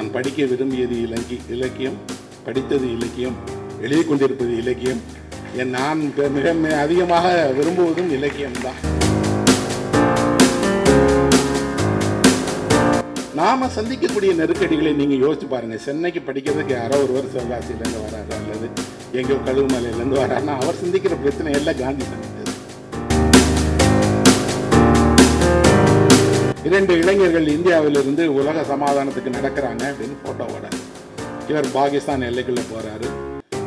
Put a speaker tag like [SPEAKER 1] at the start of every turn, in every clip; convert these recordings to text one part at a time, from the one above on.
[SPEAKER 1] நான் படிக்க விரும்பியது இலக்கியம், படித்தது இலக்கியம், எழுதி கொண்டிருப்பது இலக்கியம். நான் மிக அதிகமாக விரும்புவதும் இலக்கியம்தான். நாம சந்திக்கக்கூடிய நெருக்கடிகளை நீங்க யோசிச்சு பாருங்க. சென்னைக்கு படிக்கிறதுக்கு யாரோ ஒருவர் சிவகாசியிலேருந்து வராரு அல்லது எங்கேயோ கழுவுமலையிலேருந்து வராருன்னா அவர் சந்திக்கிற பிரச்சனை எல்லாம் காந்தி சந்தித்தது. 2 இளைஞர்கள் இந்தியாவிலிருந்து உலக சமாதானத்துக்கு நடக்கிறாங்க அப்படின்னு போட்டோவோட இவர் பாகிஸ்தான் எல்லைக்குள்ள போறாரு.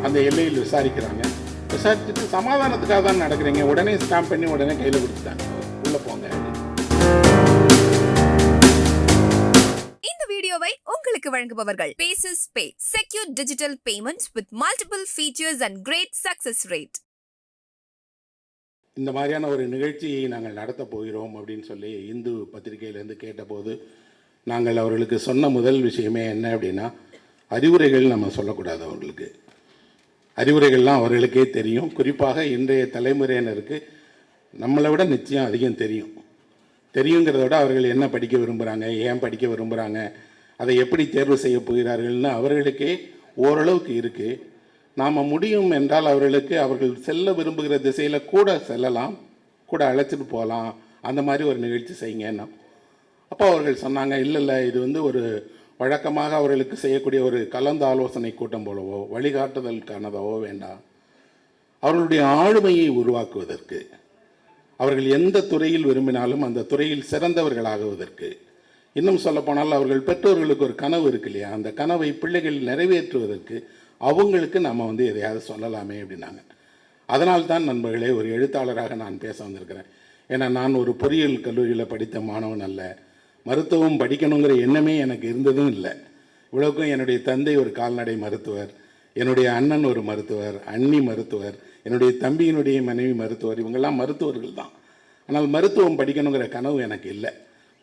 [SPEAKER 1] அந்த எல்லையில் விசாரிச்சுட்டு சமாதானத்துக்காக தான் நடக்கிறீங்க, உடனே ஸ்டாம்ப் பண்ணி உடனே கையில் கொடுத்துட்டாங்க, உள்ள போங்க.
[SPEAKER 2] இந்த வீடியோவை உங்களுக்கு வழங்குபவர்கள் Paces Pay, secure digital payments with multiple features and great success rate.
[SPEAKER 1] இந்த மாதிரியான ஒரு நிகழ்ச்சியை நாங்கள் நடத்த போகிறோம் அப்படின்னு சொல்லி இந்து பத்திரிகையிலேருந்து கேட்டபோது நாங்கள் அவர்களுக்கு சொன்ன முதல் விஷயமே என்ன அப்படின்னா, அறிவுரைகள் நம்ம சொல்லக்கூடாது. அவர்களுக்கு அறிவுரைகள்லாம் அவர்களுக்கே தெரியும். குறிப்பாக இன்றைய தலைமுறையினருக்கு நம்மளை விட நிச்சயம் அதிகம் தெரியுங்கிறத விட அவர்கள் என்ன படிக்க விரும்புகிறாங்க, ஏன் படிக்க விரும்புகிறாங்க, அதை எப்படி தேர்வு செய்ய போகிறார்கள்னு அவர்களுக்கே ஓரளவுக்கு இருக்குது. நாம் முடியும் என்றால் அவர்கள் செல்ல விரும்புகிற திசையில் கூட செல்லலாம், கூட அழைச்சிட்டு போகலாம். அந்த மாதிரி ஒரு நிகழ்ச்சி செய்யுங்கன்னா அப்போ அவர்கள் சொன்னாங்க, இல்லை இது ஒரு வழக்கமாக அவர்களுக்கு செய்யக்கூடிய ஒரு கலந்து ஆலோசனை கூட்டம் போலவோ வழிகாட்டுதலுக்கானதோ வேண்டாம். அவர்களுடைய ஆளுமையை உருவாக்குவதற்கு, அவர்கள் எந்த துறையில் விரும்பினாலும் அந்த துறையில் சிறந்தவர்களாகுவதற்கு, இன்னும் சொல்லப்போனால் அவர்கள் பெற்றோர்களுக்கு ஒரு கனவு இருக்கு இல்லையா, அந்த கனவை பிள்ளைகள் நிறைவேற்றுவதற்கு அவங்களுக்கு நம்ம எதையாவது சொல்லலாமே அப்படின்னாங்க. அதனால்தான் நண்பர்களே, ஒரு எழுத்தாளராக நான் பேச வந்திருக்கிறேன். ஏன்னா நான் ஒரு பொறியியல் கல்லூரியில் படித்த மாணவன் அல்ல, மருத்துவம் படிக்கணுங்கிற எண்ணமே எனக்கு இருந்ததும் இல்லை. இவ்வளவுக்கும் என்னுடைய தந்தை ஒரு கால்நடை மருத்துவர், என்னுடைய அண்ணன் ஒரு மருத்துவர், அண்ணி மருத்துவர், என்னுடைய தம்பியினுடைய மனைவி மருத்துவர், இவங்கெல்லாம் மருத்துவர்கள் தான். ஆனால் மருத்துவம் படிக்கணுங்கிற கனவு எனக்கு இல்லை,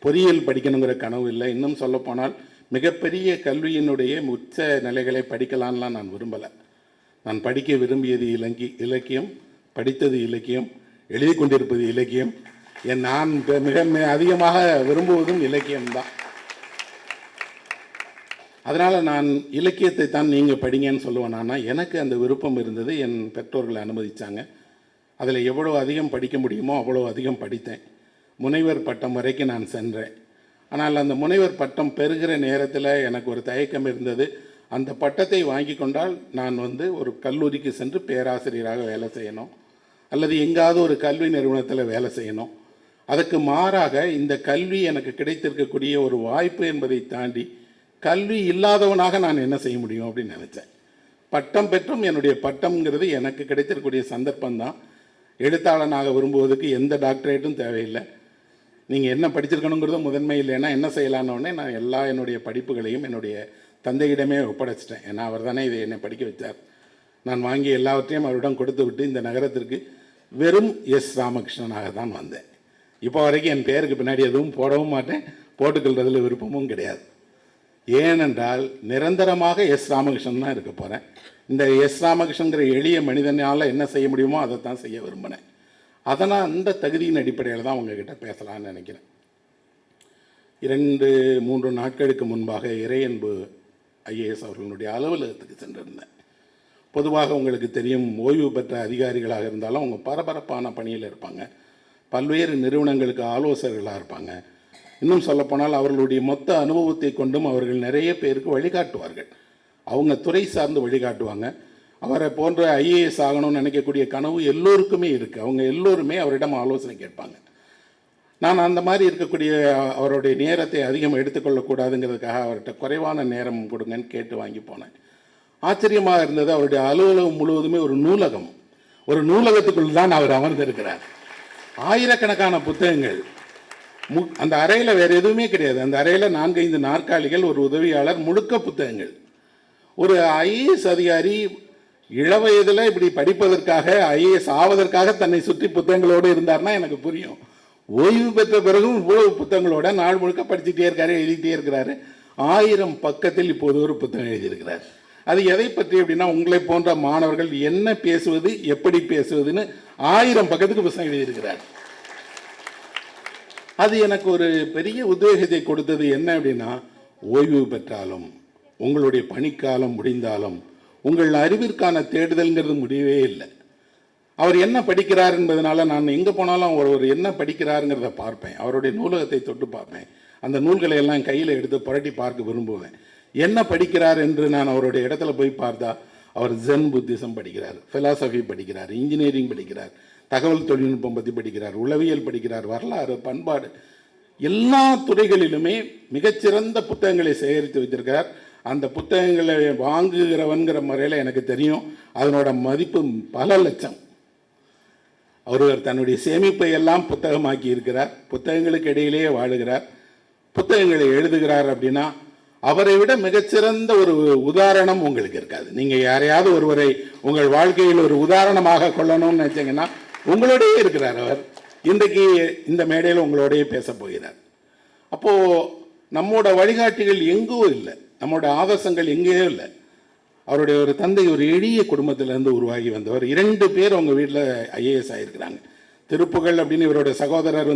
[SPEAKER 1] பொறியியல் படிக்கணுங்கிற கனவு இல்லை. இன்னும் சொல்லப்போனால் மிகப்பெரிய கல்வியினுடைய உச்ச நிலைகளை படிக்கலான்லாம் நான் விரும்பலை. நான் படிக்க விரும்பியது இலக்கியம், படித்தது இலக்கியம், எழுதி கொண்டிருப்பது இலக்கியம். நான் மிக அதிகமாக விரும்புவதும் இலக்கியம்தான். அதனால் நான் இலக்கியத்தை தான் நீங்கள் படிங்கன்னு சொல்லுவேன். எனக்கு அந்த விருப்பம் இருந்தது, என் பெற்றோர்களை அனுமதித்தாங்க. அதில் எவ்வளோ அதிகம் படிக்க முடியுமோ அவ்வளோ அதிகம் படித்தேன். முனைவர் பட்டம் வரைக்கும் நான் சென்றேன். ஆனால் அந்த முனைவர் பட்டம் பெறுகிற நேரத்தில் எனக்கு ஒரு தயக்கம் இருந்தது. அந்த பட்டத்தை வாங்கி கொண்டால் நான் ஒரு கல்லூரிக்கு சென்று பேராசிரியராக வேலை செய்யணும், அல்லது எங்காவது ஒரு கல்வி நிறுவனத்தில் வேலை செய்யணும். அதுக்கு மாறாக இந்த கல்வி எனக்கு கிடைத்திருக்கக்கூடிய ஒரு வாய்ப்பு என்பதை தாண்டி கல்வி இல்லாதவனாக நான் என்ன செய்ய முடியும் அப்படின்னு நினச்சேன். பட்டம் பெற்றும் என்னுடைய பட்டம்ங்கிறது எனக்கு கிடைத்திருக்கக்கூடிய சந்தர்ப்பம்தான். எழுத்தாளனாக விரும்புவதற்கு எந்த டாக்டரேட்டும் தேவையில்லை. நீங்கள் என்ன படிச்சிருக்கணுங்கிறதும் முதன்மை இல்லைன்னா என்ன செய்யலான்னொடனே நான் என்னுடைய படிப்புகளையும் என்னுடைய தந்தையிடமே ஒப்படைச்சிட்டேன். ஏன்னா அவர் தானே இதை என்னை படிக்க வச்சார். நான் வாங்கி எல்லாவற்றையும் அவரிடம் கொடுத்து விட்டு இந்த நகரத்திற்கு வெறும் எஸ் ராமகிருஷ்ணனாக தான் வந்தேன். இப்போ வரைக்கும் என் பேருக்கு பின்னாடி எதுவும் போடவும் மாட்டேன், போட்டுக்கொள்றதுல விருப்பமும் கிடையாது. ஏனென்றால் நிரந்தரமாக எஸ் ராமகிருஷ்ணன் தான் இருக்க போகிறேன். இந்த எஸ் ராமகிருஷ்ணங்கிற எளிய மனிதனால் என்ன செய்ய முடியுமோ அதை தான் செய்ய விரும்பினேன். அதனால் அந்த தகுதியின் அடிப்படையில் தான் உங்ககிட்ட பேசலான்னு நினைக்கிறேன். 2-3 நாட்களுக்கு முன்பாக இறையன்பு ஐஏஎஸ் அவர்களுடைய அலுவலகத்துக்கு சென்றிருந்தேன். பொதுவாக உங்களுக்கு தெரியும், ஓய்வு பெற்ற அதிகாரிகளாக இருந்தாலும் அவங்க பரபரப்பான பணியில் இருப்பாங்க, பல்வேறு நிறுவனங்களுக்கு ஆலோசகர்களாக இருப்பாங்க. இன்னும் சொல்லப்போனால் அவர்களுடைய மொத்த அனுபவத்தை கொண்டும் அவர்கள் நிறைய பேருக்கு வழிகாட்டுவார்கள். அவங்க துறை சார்ந்து வழிகாட்டுவாங்க. அவரை போன்ற ஐஏஎஸ் ஆகணும்னு நினைக்கக்கூடிய கனவு எல்லோருக்குமே இருக்குது. அவங்க எல்லோருமே அவரிடம் ஆலோசனை கேட்பாங்க. நான் அந்த மாதிரி இருக்கக்கூடிய அவருடைய நேரத்தை அதிகம் எடுத்துக்கொள்ளக்கூடாதுங்கிறதுக்காக அவர்கிட்ட குறைவான நேரம் கொடுங்கன்னு கேட்டு வாங்கி போனேன். ஆச்சரியமாக இருந்தது, அவருடைய அலுவலகம் முழுவதுமே ஒரு நூலகம். ஒரு நூலகத்துக்குள் தான் அவர் அமர்ந்திருக்கிறார். ஆயிரக்கணக்கான புத்தகங்கள். அந்த அறையில் வேறு எதுவுமே கிடையாது. அந்த அறையில் 4-5 நாற்காலிகள், ஒரு உதவியாளர், முழுக்க புத்தகங்கள். ஒரு ஐஏஎஸ் அதிகாரி இளவயதில் இப்படி படிப்பதற்காக, ஐஏஎஸ் ஆவதற்காக தன்னை சுற்றி புத்தகங்களோடு இருந்தார்னா எனக்கு புரியும். ஓய்வு பெற்ற பிறகும் இவ்வளவு புத்தகங்களோட நாள் முழுக்க படிச்சுட்டே இருக்காரு, எழுதிட்டே இருக்கிறாரு. 1000 பக்கத்தில் இப்போது ஒரு புத்தகம் எழுதியிருக்கிறார். அது எதை பற்றி அப்படின்னா, உங்களை போன்ற மாணவர்கள் என்ன பேசுவது, எப்படி பேசுவதுன்னு 1000 பக்கத்துக்கு புத்தகம் எழுதியிருக்கிறார். அது எனக்கு ஒரு பெரிய உத்வேகத்தை கொடுத்தது. என்ன அப்படின்னா, ஓய்வு பெற்றாலும் உங்களுடைய பணிக்காலம் முடிந்தாலும் உங்கள் அறிவிற்கான தேடுதல்ங்கிறது முடியவே இல்லை. அவர் என்ன படிக்கிறார் என்பதனால நான் எங்கே போனாலும் அவர் என்ன படிக்கிறாருங்கிறத பார்ப்பேன். அவருடைய நூலகத்தை தொட்டு பார்ப்பேன். அந்த நூல்களை எல்லாம் கையில் எடுத்து புரட்டி பார்க்க விரும்புவேன். என்ன படிக்கிறார் என்று நான் அவருடைய இடத்துல போய் பார்த்தா அவர் ஜென் புத்திசம் படிக்கிறார், ஃபிலாசபி படிக்கிறார், இன்ஜினியரிங் படிக்கிறார், தகவல் தொழில்நுட்பம் பற்றி படிக்கிறார், உளவியல் படிக்கிறார், வரலாறு, பண்பாடு, எல்லா துறைகளிலுமே மிகச்சிறந்த புத்தகங்களை சேகரித்து வைத்திருக்கிறார். அந்த புத்தகங்களை வாங்குகிறவன்கிற முறையில் எனக்கு தெரியும் அதனோட மதிப்பு பல லட்சம். அவர் தன்னுடைய சேமிப்பை எல்லாம் புத்தகமாக்கி இருக்கிறார். புத்தகங்களுக்கு இடையிலேயே வாழுகிறார், புத்தகங்களை எழுதுகிறார். அப்படின்னா அவரை விட மிகச்சிறந்த ஒரு உதாரணம் உங்களுக்கு இருக்காது. நீங்கள் யாரையாவது ஒருவரை உங்கள் வாழ்க்கையில் ஒரு உதாரணமாக கொள்ளணும்னு நினச்சிங்கன்னா உங்களோடையே இருக்கிறார் அவர். இன்றைக்கு இந்த மேடையில் உங்களோடையே பேச போகிறார். அப்போது நம்மோட வழிகாட்டிகள் எங்கேயும் இல்லை, நம்மோட ஆதர்சங்கள் எங்கேயும் இல்லை. அவருடைய ஒரு தந்தை ஒரு எளிய குடும்பத்திலேருந்து உருவாகி வந்தவர். 2 பேர் அவங்க வீட்டில் ஐஏஎஸ் ஆகியிருக்கிறாங்க. திருப்புகழ் அப்படின்னு இவருடைய சகோதரர்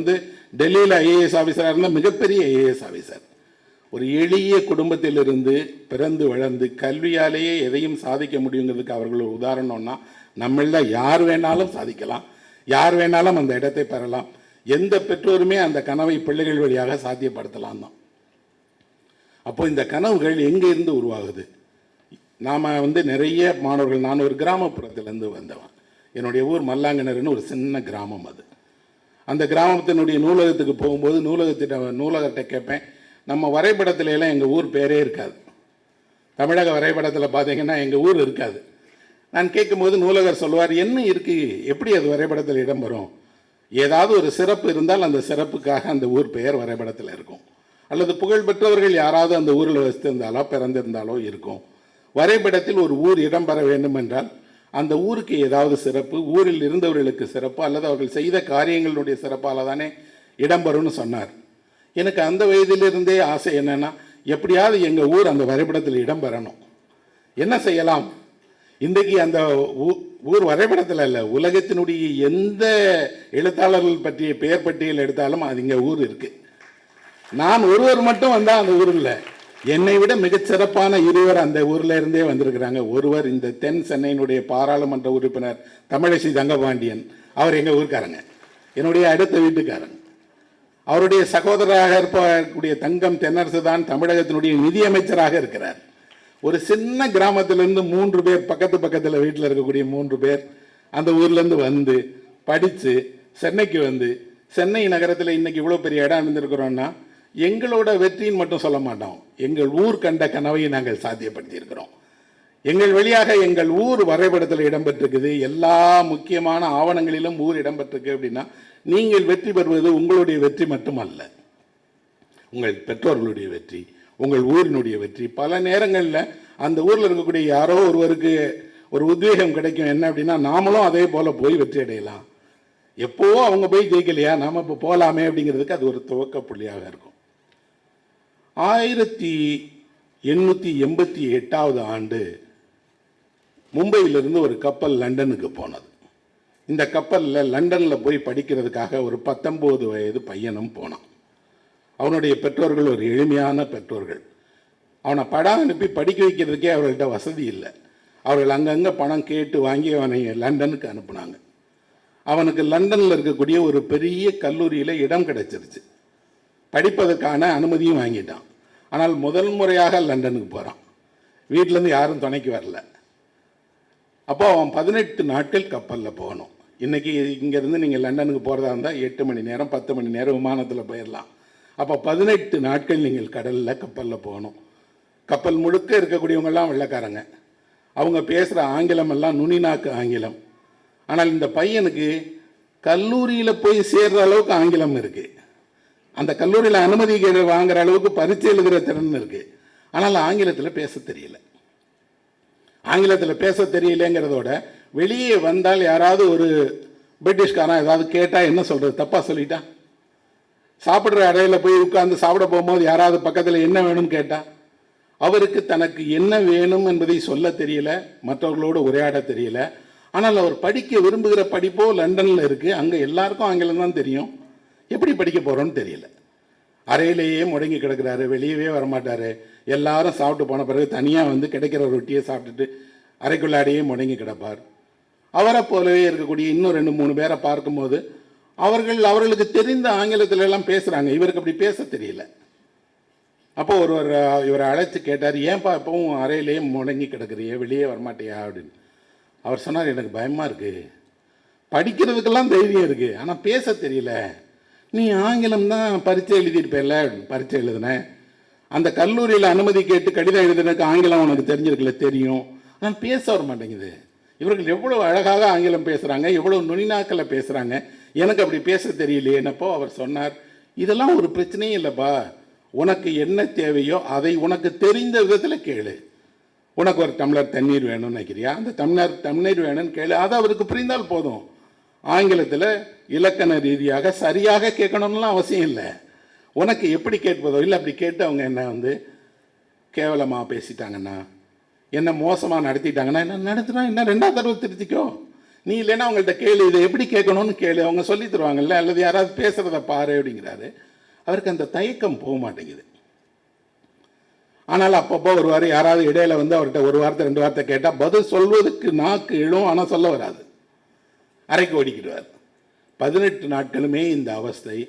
[SPEAKER 1] டெல்லியில் ஐஏஎஸ் ஆஃபீஸராக இருந்தால் மிகப்பெரிய ஐஏஎஸ் ஆஃபீஸர். ஒரு எளிய குடும்பத்திலிருந்து பிறந்து வளர்ந்து கல்வியாலேயே எதையும் சாதிக்க முடியுங்கிறதுக்கு அவர்கள் ஒரு உதாரணம்னா நம்மள யார் வேணாலும் சாதிக்கலாம், யார் வேணாலும் அந்த இடத்தை பெறலாம். எந்த பெற்றோருமே அந்த கனவை பிள்ளைகள் வழியாக சாத்தியப்படுத்தலாம் தான். அப்போ இந்த கனவுகள் எங்கேருந்து உருவாகுது? நாம் நிறைய மாணவர்கள், நான் ஒரு கிராமப்புறத்திலேருந்து வந்தவன். என்னுடைய ஊர் மல்லாங்கனர்னு ஒரு சின்ன கிராமம். அது அந்த கிராமத்தினுடைய நூலகத்துக்கு போகும்போது நூலகத்தை கேட்பேன். நம்ம வரைபடத்துல எல்லாம் எங்கள் ஊர் பேரே இருக்காது. தமிழக வரைபடத்தில் பார்த்தீங்கன்னா எங்கள் ஊர் இருக்காது. நான் கேட்கும்போது நூலகர் சொல்லுவார், என்ன இருக்குது, எப்படி அது வரைபடத்தில் இடம் வரும்? ஏதாவது ஒரு சிறப்பு இருந்தால் அந்த சிறப்புக்காக அந்த ஊர் பெயர் வரைபடத்தில் இருக்கும், அல்லது புகழ்பெற்றவர்கள் யாராவது அந்த ஊரில் வசித்திருந்தாலோ பிறந்திருந்தாலோ இருக்கும். வரைபடத்தில் ஒரு ஊர் இடம்பெற வேண்டும் என்றால் அந்த ஊருக்கு ஏதாவது சிறப்பு, ஊரில் இருந்தவர்களுக்கு சிறப்பு, அல்லது அவர்கள் செய்த காரியங்களுடைய சிறப்பால் தானே இடம்பெறும்னு சொன்னார். எனக்கு அந்த வயதிலிருந்தே ஆசை என்னென்னா, எப்படியாவது எங்கள் ஊர் அந்த வரைபடத்தில் இடம்பெறணும். என்ன செய்யலாம்? இன்றைக்கு அந்த ஊர் வரைபடத்தில் இல்லை, உலகத்தினுடைய எந்த எழுத்தாளர்கள் பற்றிய பெயர் பட்டியல் எடுத்தாலும் அது இங்கே ஊர் இருக்குது. நான் ஒருவர் மட்டும் வந்தால் அந்த ஊரில் என்னை விட மிகச்சிறப்பான 2 அந்த ஊரில் இருந்தே வந்திருக்கிறாங்க. ஒருவர் இந்த தென் சென்னையினுடைய பாராளுமன்ற உறுப்பினர் தமிழிசை தங்கபாண்டியன், அவர் எங்கள் ஊருக்காரங்க, என்னுடைய அடுத்த வீட்டுக்காரங்க. அவருடைய சகோதரராக இருக்கக்கூடிய தங்கம் தென்னரசு தான் தமிழகத்தினுடைய நிதியமைச்சராக இருக்கிறார். ஒரு சின்ன கிராமத்திலிருந்து 3 பேர், பக்கத்தில் வீட்டில் இருக்கக்கூடிய 3 பேர் அந்த ஊர்லேருந்து வந்து படித்து சென்னைக்கு வந்து, சென்னை நகரத்தில் இன்றைக்கி இவ்வளோ பெரிய இடம் இருந்திருக்கிறோன்னா எங்களோட வெற்றின்னு மட்டும் சொல்ல மாட்டோம், எங்கள் ஊர் கண்ட கனவை நாங்கள் சாத்தியப்படுத்தியிருக்கிறோம். எங்கள் வழியாக எங்கள் ஊர் வரைபடத்தில் இடம்பெற்றிருக்குது. எல்லா முக்கியமான ஆவணங்களிலும் ஊர் இடம்பெற்றிருக்கு. அப்படின்னா நீங்கள் வெற்றி பெறுவது உங்களுடைய வெற்றி மட்டுமல்ல, உங்கள் பெற்றோர்களுடைய வெற்றி, உங்கள் ஊரினுடைய வெற்றி. பல நேரங்களில் அந்த ஊரில் இருக்கக்கூடிய யாரோ ஒருவருக்கு ஒரு உத்வேகம் கிடைக்கும். என்ன அப்படின்னா, நாமளும் அதே போல் போய் வெற்றி அடையலாம். எப்போவோ அவங்க போய் ஜெயிக்கலையா, நாம் இப்போ போகலாமே அப்படிங்கிறதுக்கு அது ஒரு துவக்க புள்ளியாக இருக்கும். 1888 ஆண்டு மும்பையிலிருந்து ஒரு கப்பல் லண்டனுக்கு போனது. இந்த கப்பலில் லண்டனில் போய் படிக்கிறதுக்காக ஒரு 19 வயது பையனும் போனான். அவனுடைய பெற்றோர்கள் ஒரு எளிமையான பெற்றோர்கள். அவனை படம் அனுப்பி படிக்க வைக்கிறதுக்கே அவர்கள்ட்ட வசதி இல்லை. அவர்கள் அங்கங்கே பணம் கேட்டு வாங்கி அவனை லண்டனுக்கு அனுப்புனாங்க. அவனுக்கு லண்டனில் இருக்கக்கூடிய ஒரு பெரிய கல்லூரியில் இடம் கிடைச்சிருச்சு. படிப்பதற்கான அனுமதியும் வாங்கிட்டான். ஆனால் முதல் முறையாக லண்டனுக்கு போகிறான். வீட்டிலேருந்து யாரும் துணைக்கு வரல. அப்போ அவன் 18 நாட்கள் கப்பலில் போகணும். இன்றைக்கி இங்கேருந்து நீங்கள் லண்டனுக்கு போகிறதா இருந்தால் 8 மணி நேரம் 10 மணி நேரம் விமானத்தில் போயிடலாம். அப்போ 18 நாட்கள் நீங்கள் கடலில் கப்பலில் போகணும். கப்பல் முழுக்க இருக்கக்கூடியவங்கெல்லாம் வெள்ளைக்காரங்க. அவங்க பேசுகிற ஆங்கிலம் எல்லாம் நுனிநாக்கு ஆங்கிலம். ஆனால் இந்த பையனுக்கு கல்லூரியில் போய் சேர்ற அளவுக்கு ஆங்கிலம் இருக்குது. அந்த கல்லூரியில் அனுமதி வாங்குற அளவுக்கு பரீட்சை எழுதுகிற திறன் இருக்குது. ஆனால் ஆங்கிலத்தில் பேச தெரியல. ஆங்கிலத்தில் பேச தெரியலங்கிறதோட வெளியே வந்தால் யாராவது ஒரு பிரிட்டிஷ்காரன் ஏதாவது கேட்டால் என்ன சொல்கிறது, தப்பாக சொல்லிட்டா. சாப்பிட்ற அறையில் போய் உட்காந்து சாப்பிட போகும்போது யாராவது பக்கத்தில் என்ன வேணும்னு கேட்டால் அவருக்கு தனக்கு என்ன வேணும் என்பதை சொல்ல தெரியல, மற்றவர்களோடு உரையாட தெரியல. ஆனால் அவர் படிக்க விரும்புகிற படிப்போ லண்டனில் இருக்குது. அங்கே எல்லாருக்கும் ஆங்கிலம் தான் தெரியும். எப்படி படிக்க போகிறோன்னு தெரியல. அறையிலேயே முடங்கி கிடக்கிறாரு, வெளியவே வரமாட்டார். எல்லாரும் சாப்பிட்டு போன பிறகு தனியாக வந்து கிடைக்கிற ரொட்டியை சாப்பிட்டுட்டு அறைக்குள்ளாடியே முடங்கி கிடப்பார். அவரை போலவே இருக்கக்கூடிய இன்னும் 2-3 பேரை பார்க்கும்போது அவர்களுக்கு தெரிந்த ஆங்கிலத்தில் எல்லாம் பேசுகிறாங்க, இவருக்கு அப்படி பேச தெரியல. அப்போ ஒருவர் இவரை அழைச்சி கேட்டார், ஏன்பா இப்போவும் அறையிலேயே முடங்கி கிடக்குறியே, வெளியே வரமாட்டியா அப்படின்னு. அவர் சொன்னார், எனக்கு பயமாக இருக்குது, படிக்கிறதுக்கெல்லாம் தைரியம் இருக்குது, ஆனால் பேச தெரியல. நீ ஆங்கிலம் தான் பரீட்சை எழுதியிருப்பேல. பரீட்சை எழுதுனேன், அந்த கல்லூரியில் அனுமதி கேட்டு கடிதம் எழுதுனதுக்கு ஆங்கிலம் உனக்கு தெரிஞ்சிருக்குல்ல, தெரியும், ஆனால் பேச வர மாட்டேங்குது. இவர்கள் எவ்வளோ அழகாக ஆங்கிலம் பேசுகிறாங்க, எவ்வளோ நுனிநாக்கில் பேசுகிறாங்க, எனக்கு அப்படி பேச தெரியலையேனப்போ அவர் சொன்னார், இதெல்லாம் ஒரு பிரச்சனையும் இல்லைப்பா, உனக்கு என்ன தேவையோ அதை உனக்கு தெரிந்த விதத்தில் கேளு. உனக்கு ஒரு டம்ளர் தண்ணீர் வேணும்னு நினைக்கிறியா, அந்த தண்ணீர் வேணும்னு கேளு, அது அவருக்கு புரிந்தால் போதும். ஆங்கிலத்தில் இலக்கண ரீதியாக சரியாக கேட்கணும்லாம் அவசியம் இல்லை. உனக்கு எப்படி கேட்பதோ இல்லை, அப்படி கேட்டு அவங்க என்ன வந்து கேவலமாக பேசிட்டாங்கன்னா, என்ன மோசமாக நடத்திட்டாங்கன்னா, என்ன நடத்துனா என்ன 2வது தடவை திருத்திக்கோ. நீ இல்லைன்னா அவங்கள்ட்ட கேளு, இதை எப்படி கேட்கணும்னு கேளு, அவங்க சொல்லி தருவாங்கல்ல, அல்லது யாராவது பேசுகிறத பாரு அப்படிங்கிறாரு. அவருக்கு அந்த தயக்கம் போக மாட்டேங்குது. ஆனால் அப்பப்போ ஒருவார் யாராவது இடையில வந்து அவர்கிட்ட 1 வார்த்தை 2 வார்த்தை கேட்டால் பதில் சொல்வதற்கு நாக்கு எழும், ஆனால் சொல்ல வராது, அறைக்கு ஓடிக்கிடுவார். 18 நாட்களுமே இந்த அவஸ்தை.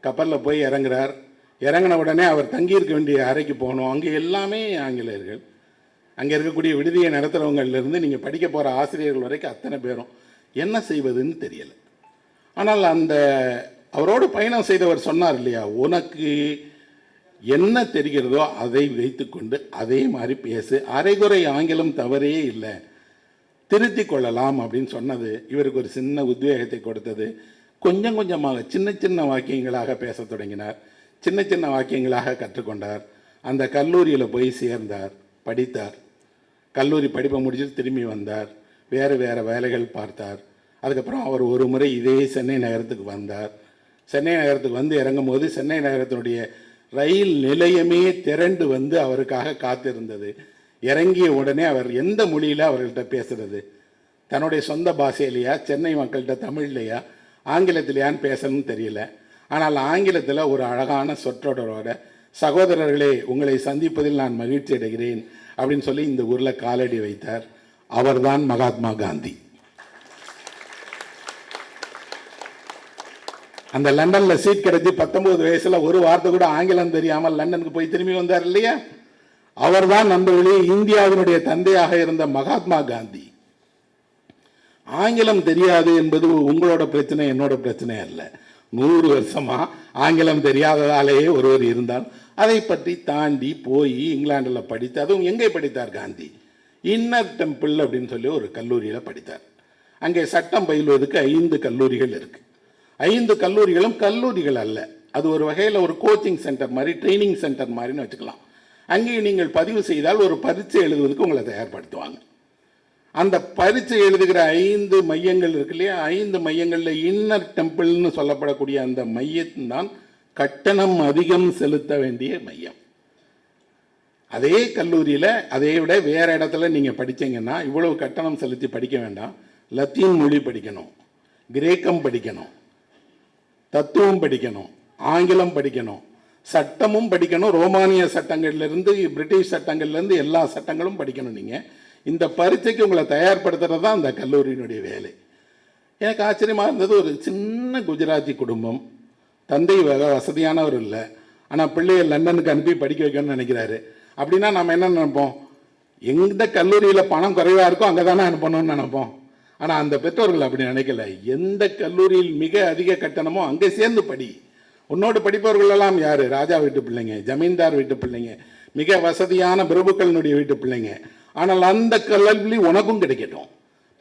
[SPEAKER 1] கப்பலில் போய் இறங்குறார். இறங்கின உடனே அவர் தங்கியிருக்க வேண்டிய அறைக்கு போகணும். அங்கே எல்லாமே ஆங்கிலேயர்கள். அங்கே இருக்கக்கூடிய விடுதியை நடத்துகிறவங்கலேருந்து நீங்கள் படிக்க போகிற ஆசிரியர்கள் வரைக்கும் அத்தனை பேரும். என்ன செய்வதுன்னு தெரியலை. ஆனால் அந்த அவரோடு பயணம் செய்தவர் சொன்னார் இல்லையா, உனக்கு என்ன தெரிகிறதோ அதை வைத்துக்கொண்டு அதே மாதிரி பேசு, அரைகுறை ஆங்கிலம் தவறே இல்லை, திருத்தி கொள்ளலாம் அப்படின்னு சொன்னது இவருக்கு ஒரு சின்ன உத்வேகத்தை கொடுத்தது. கொஞ்சம் கொஞ்சமாக சின்ன சின்ன வாக்கியங்களாக பேச தொடங்கினார். சின்ன சின்ன வாக்கியங்களாக கற்றுக்கொண்டார். அந்த கல்லூரியில் போய் சேர்ந்தார், படித்தார். கல்லூரி படிப்பை முடிச்சுட்டு திரும்பி வந்தார். வேறு வேறு வேலைகள் பார்த்தார். அதுக்கப்புறம் அவர் ஒரு முறை இதே சென்னை நகரத்துக்கு வந்தார். சென்னை நகரத்துக்கு வந்து இறங்கும் போது சென்னை நகரத்தினுடைய ரயில் நிலையமே திரண்டு வந்து அவருக்காக காத்திருந்தது. இறங்கிய உடனே அவர் எந்த மொழியில் அவர்கள்ட்ட பேசுகிறது, தன்னுடைய சொந்த பாஷையிலையா, சென்னை மக்கள்கிட்ட தமிழ்லையா, ஆங்கிலத்திலையான்னு பேசணும்னு தெரியல. ஆனால் ஆங்கிலத்தில் ஒரு அழகான சொற்றொடரோட, சகோதரர்களே உங்களை சந்திப்பதில் நான் மகிழ்ச்சி அடைகிறேன் அப்படின்னு சொல்லி இந்த ஊரில் காலடி வைத்தார். அவர்தான் மகாத்மா காந்தி. அந்த லண்டனில் சீட் கிடைச்சி 19 வயசில் ஒரு வார்த்தை கூட ஆங்கிலம் தெரியாமல் லண்டனுக்கு போய் திரும்பி வந்தார் இல்லையா, அவர்தான் நண்பர்களே இந்தியாவினுடைய தந்தையாக இருந்த மகாத்மா காந்தி. ஆங்கிலம் தெரியாது என்பது உங்களோட பிரச்சனை, என்னோட பிரச்சனை அல்ல. 100 வருஷமா ஆங்கிலம் தெரியாததாலேயே ஒருவர் இருந்தால் அதை பற்றி தாண்டி போய் இங்கிலாண்டில் படித்து, அதுவும் எங்கே படித்தார் காந்தி, இன்னர் டெம்பிள் அப்படின்னு சொல்லி ஒரு கல்லூரியில் படித்தார். அங்கே சட்டம் பயில்வதற்கு 5 கல்லூரிகள் இருக்கு. 5 கல்லூரிகளும் கல்லூரிகள் அல்ல, அது ஒரு வகையில் ஒரு கோச்சிங் சென்டர் மாதிரி, ட்ரைனிங் சென்டர் மாதிரின்னு வச்சுக்கலாம். அங்கே நீங்கள் பதிவு செய்தால் ஒரு பரீட்சை எழுதுவதற்கு உங்களை தயார்படுத்துவாங்க. அந்த பரீட்சை எழுதுகிற 5 மையங்கள் இருக்கு இல்லையா, 5 மையங்களில் இன்னர் டெம்பிள்னு சொல்லப்படக்கூடிய அந்த மையத்தான் கட்டணம் அதிகம் செலுத்த வேண்டிய மையம். அதே கல்லூரியில் அதை விட வேறு இடத்துல நீங்கள் படித்தீங்கன்னா இவ்வளவு கட்டணம் செலுத்தி படிக்க வேண்டாம். லத்தீன் மொழி படிக்கணும், கிரேக்கம் படிக்கணும், தத்துவம் படிக்கணும், ஆங்கிலம் படிக்கணும், சட்டமும் படிக்கணும். ரோமானிய சட்டங்கள்லேருந்து பிரிட்டிஷ் சட்டங்கள்லேருந்து எல்லா சட்டங்களும் படிக்கணும். நீங்கள் இந்த பரீட்சைக்கு உங்களை தயார்படுத்துறது தான் அந்த கல்லூரியினுடைய வேலை. எனக்கு ஆச்சரியமாக இருந்தது, ஒரு சின்ன குஜராத்தி குடும்பம், தந்தை வசதியானவர் இல்லை, ஆனால் பிள்ளையை லண்டனுக்கு அனுப்பி படிக்க வைக்கணும்னு நினைக்கிறாரு. அப்படின்னா நம்ம என்ன நினைப்போம், எந்த கல்லூரியில் பணம் குறைவாக இருக்கோ அங்கே தானே அனுப்பணும்னு நினைப்போம். ஆனால் அந்த பெற்றோர்கள் அப்படி நினைக்கல. எந்த கல்லூரியில் மிக அதிக கட்டணமோ அங்கே சேர்ந்து படி. உன்னோடு படிப்பவர்களெல்லாம் யார், ராஜா வீட்டு பிள்ளைங்க, ஜமீன்தார் வீட்டு பிள்ளைங்க, மிக வசதியான பிரபுக்களினுடைய வீட்டு பிள்ளைங்க. ஆனால் அந்த கல்வி உனக்கும் கிடைக்கட்டும்.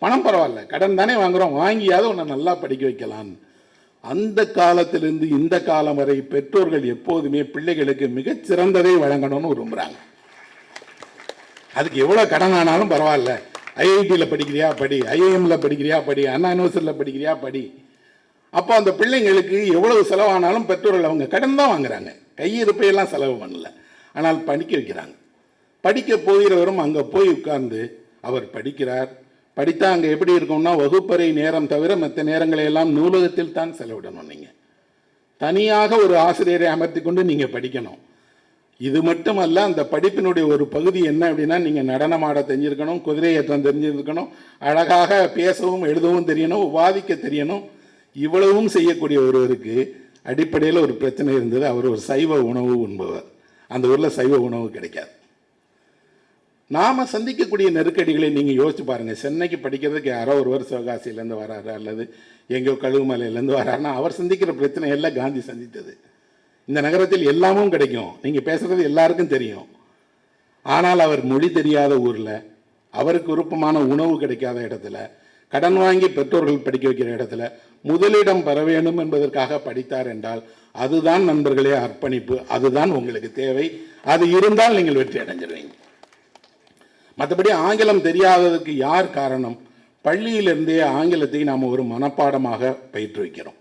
[SPEAKER 1] பணம் பரவாயில்ல, கடன் தானே வாங்குகிறோம், வாங்கியாவது உன்னை நல்லா படிக்க வைக்கலான்னு. அந்த காலத்திலிருந்து இந்த காலம் வரை பெற்றோர்கள் எப்போதுமே பிள்ளைகளுக்கு மிகச்சிறந்ததை வழங்கணும்னு விரும்புகிறாங்க. அதுக்கு எவ்வளோ கடன் ஆனாலும் பரவாயில்ல, ஐஐடியில் படிக்கிறியா படி, ஐஏஎம்ல படிக்கிறியா படி, அண்ணா யூனிவர்சிட்டியில் படிக்கிறியா படி. அப்போ அந்த பிள்ளைங்களுக்கு எவ்வளவு செலவானாலும் பெற்றோர்கள் அவங்க கடன் தான் வாங்குறாங்க, கையிருப்பையெல்லாம் செலவு பண்ணல. ஆனால் படிக்க வைக்கிறாங்க. படிக்க போகிறவரும் அங்கே போய் உட்கார்ந்து அவர் படிக்கிறார். படித்தா அங்கே எப்படி இருக்கும்னா, வகுப்பறை நேரம் தவிர மற்ற நேரங்களை எல்லாம் நூலகத்தில் தான் செலவிடணும். நீங்கள் தனியாக ஒரு ஆசிரியரை அமர்த்தி கொண்டு நீங்கள் படிக்கணும். இது மட்டுமல்ல, அந்த படிப்பினுடைய ஒரு பகுதி என்ன அப்படின்னா, நீங்கள் நடனமாட தெரிஞ்சிருக்கணும், குதிரை ஏற்றம் தெரிஞ்சிருக்கணும், அழகாக பேசவும் எழுதவும் தெரியணும், வாதிக்க தெரியணும். இவ்வளவும் செய்யக்கூடிய ஒருவருக்கு அடிப்படையில் ஒரு பிரச்சனை இருந்தது. அவர் ஒரு சைவ உணவு உண்பவர். அந்த ஊரில் சைவ உணவு கிடைக்காது. நாம் சந்திக்கக்கூடிய நெருக்கடிகளை நீங்கள் யோசிச்சு பாருங்கள். சென்னைக்கு படிக்கிறதுக்கு யாரோ ஒருவர் சிவகாசியிலேருந்து வராரு அல்லது எங்கேயோ கழுகுமலையிலேருந்து வராருன்னா அவர் சந்திக்கிற பிரச்சனை எல்லாம் காந்தி சந்தித்தது. இந்த நகரத்தில் எல்லாமும் கிடைக்கும், நீங்கள் பேசுகிறது எல்லாருக்கும் தெரியும். ஆனால் அவர் மொழி தெரியாத ஊரில், அவருக்கு விருப்பமான உணவு கிடைக்காத இடத்துல, கடன் வாங்கி பெற்றோர்கள் படிக்க வைக்கிற இடத்துல முதலிடம் பெற வேண்டும் என்பதற்காக படித்தார் என்றால் அதுதான் நண்பர்களே அர்ப்பணிப்பு. அதுதான் உங்களுக்கு தேவை. அது இருந்தால் நீங்கள் வெற்றி அடைஞ்சிருவீங்க. மற்றபடி ஆங்கிலம் தெரியாததுக்கு யார் காரணம்? பள்ளியிலிருந்தே ஆங்கிலத்தை நாம் ஒரு மனப்பாடமாக பயிற்றுவிக்கிறோம்.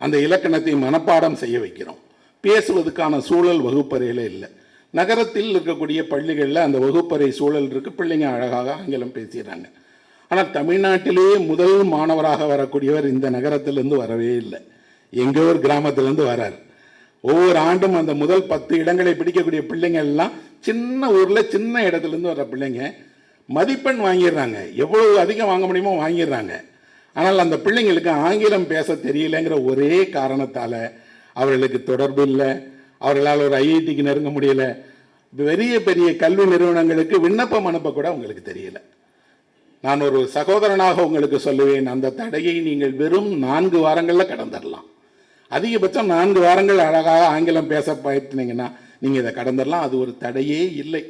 [SPEAKER 1] அந்த இலக்கணத்தை மனப்பாடம் செய்ய வைக்கிறோம். பேசுவதற்கான சூழல் வகுப்பறையில் இல்லை. நகரத்தில் இருக்கக்கூடிய பள்ளிகளில் அந்த வகுப்பறை சூழல் இருக்குது. பிள்ளைங்க அழகாக ஆங்கிலம் பேசுகிறாங்க. ஆனால் தமிழ்நாட்டிலேயே முதல் மாணவராக வரக்கூடியவர் இந்த நகரத்திலேருந்து வரவே இல்லை. எங்கோ ஒரு கிராமத்திலேருந்து வரார். ஒவ்வொரு ஆண்டும் அந்த முதல் 10 இடங்களை பிடிக்கக்கூடிய பிள்ளைங்க எல்லாம் சின்ன ஊரில் சின்ன இடத்துலேருந்து வர பிள்ளைங்க மதிப்பெண் வாங்கிடுறாங்க. எவ்வளவு அதிகம் வாங்க முடியுமோ வாங்கிடுறாங்க. ஆனால் அந்த பிள்ளைங்களுக்கு ஆங்கிலம் பேச தெரியலைங்கிற ஒரே காரணத்தால் அவர்களுக்கு தொடர்பு இல்லை. அவர்களால் ஒரு ஐஐடிக்கு நெருங்க முடியல. பெரிய பெரிய கல்வி நிறுவனங்களுக்கு விண்ணப்பம் அனுப்பக்கூட உங்களுக்கு தெரியல. நான் ஒரு சகோதரனாக உங்களுக்கு சொல்லுவேன், அந்த தடையை நீங்கள் வெறும் 4 வாரங்களில் கடந்துடலாம். அதிகபட்சம் 4 வாரங்கள் அழகாக ஆங்கிலம் பேச பயிற்றுனீங்கன்னா நீங்கள் இதை கடந்துடலாம். அது ஒரு தடையே இல்லை.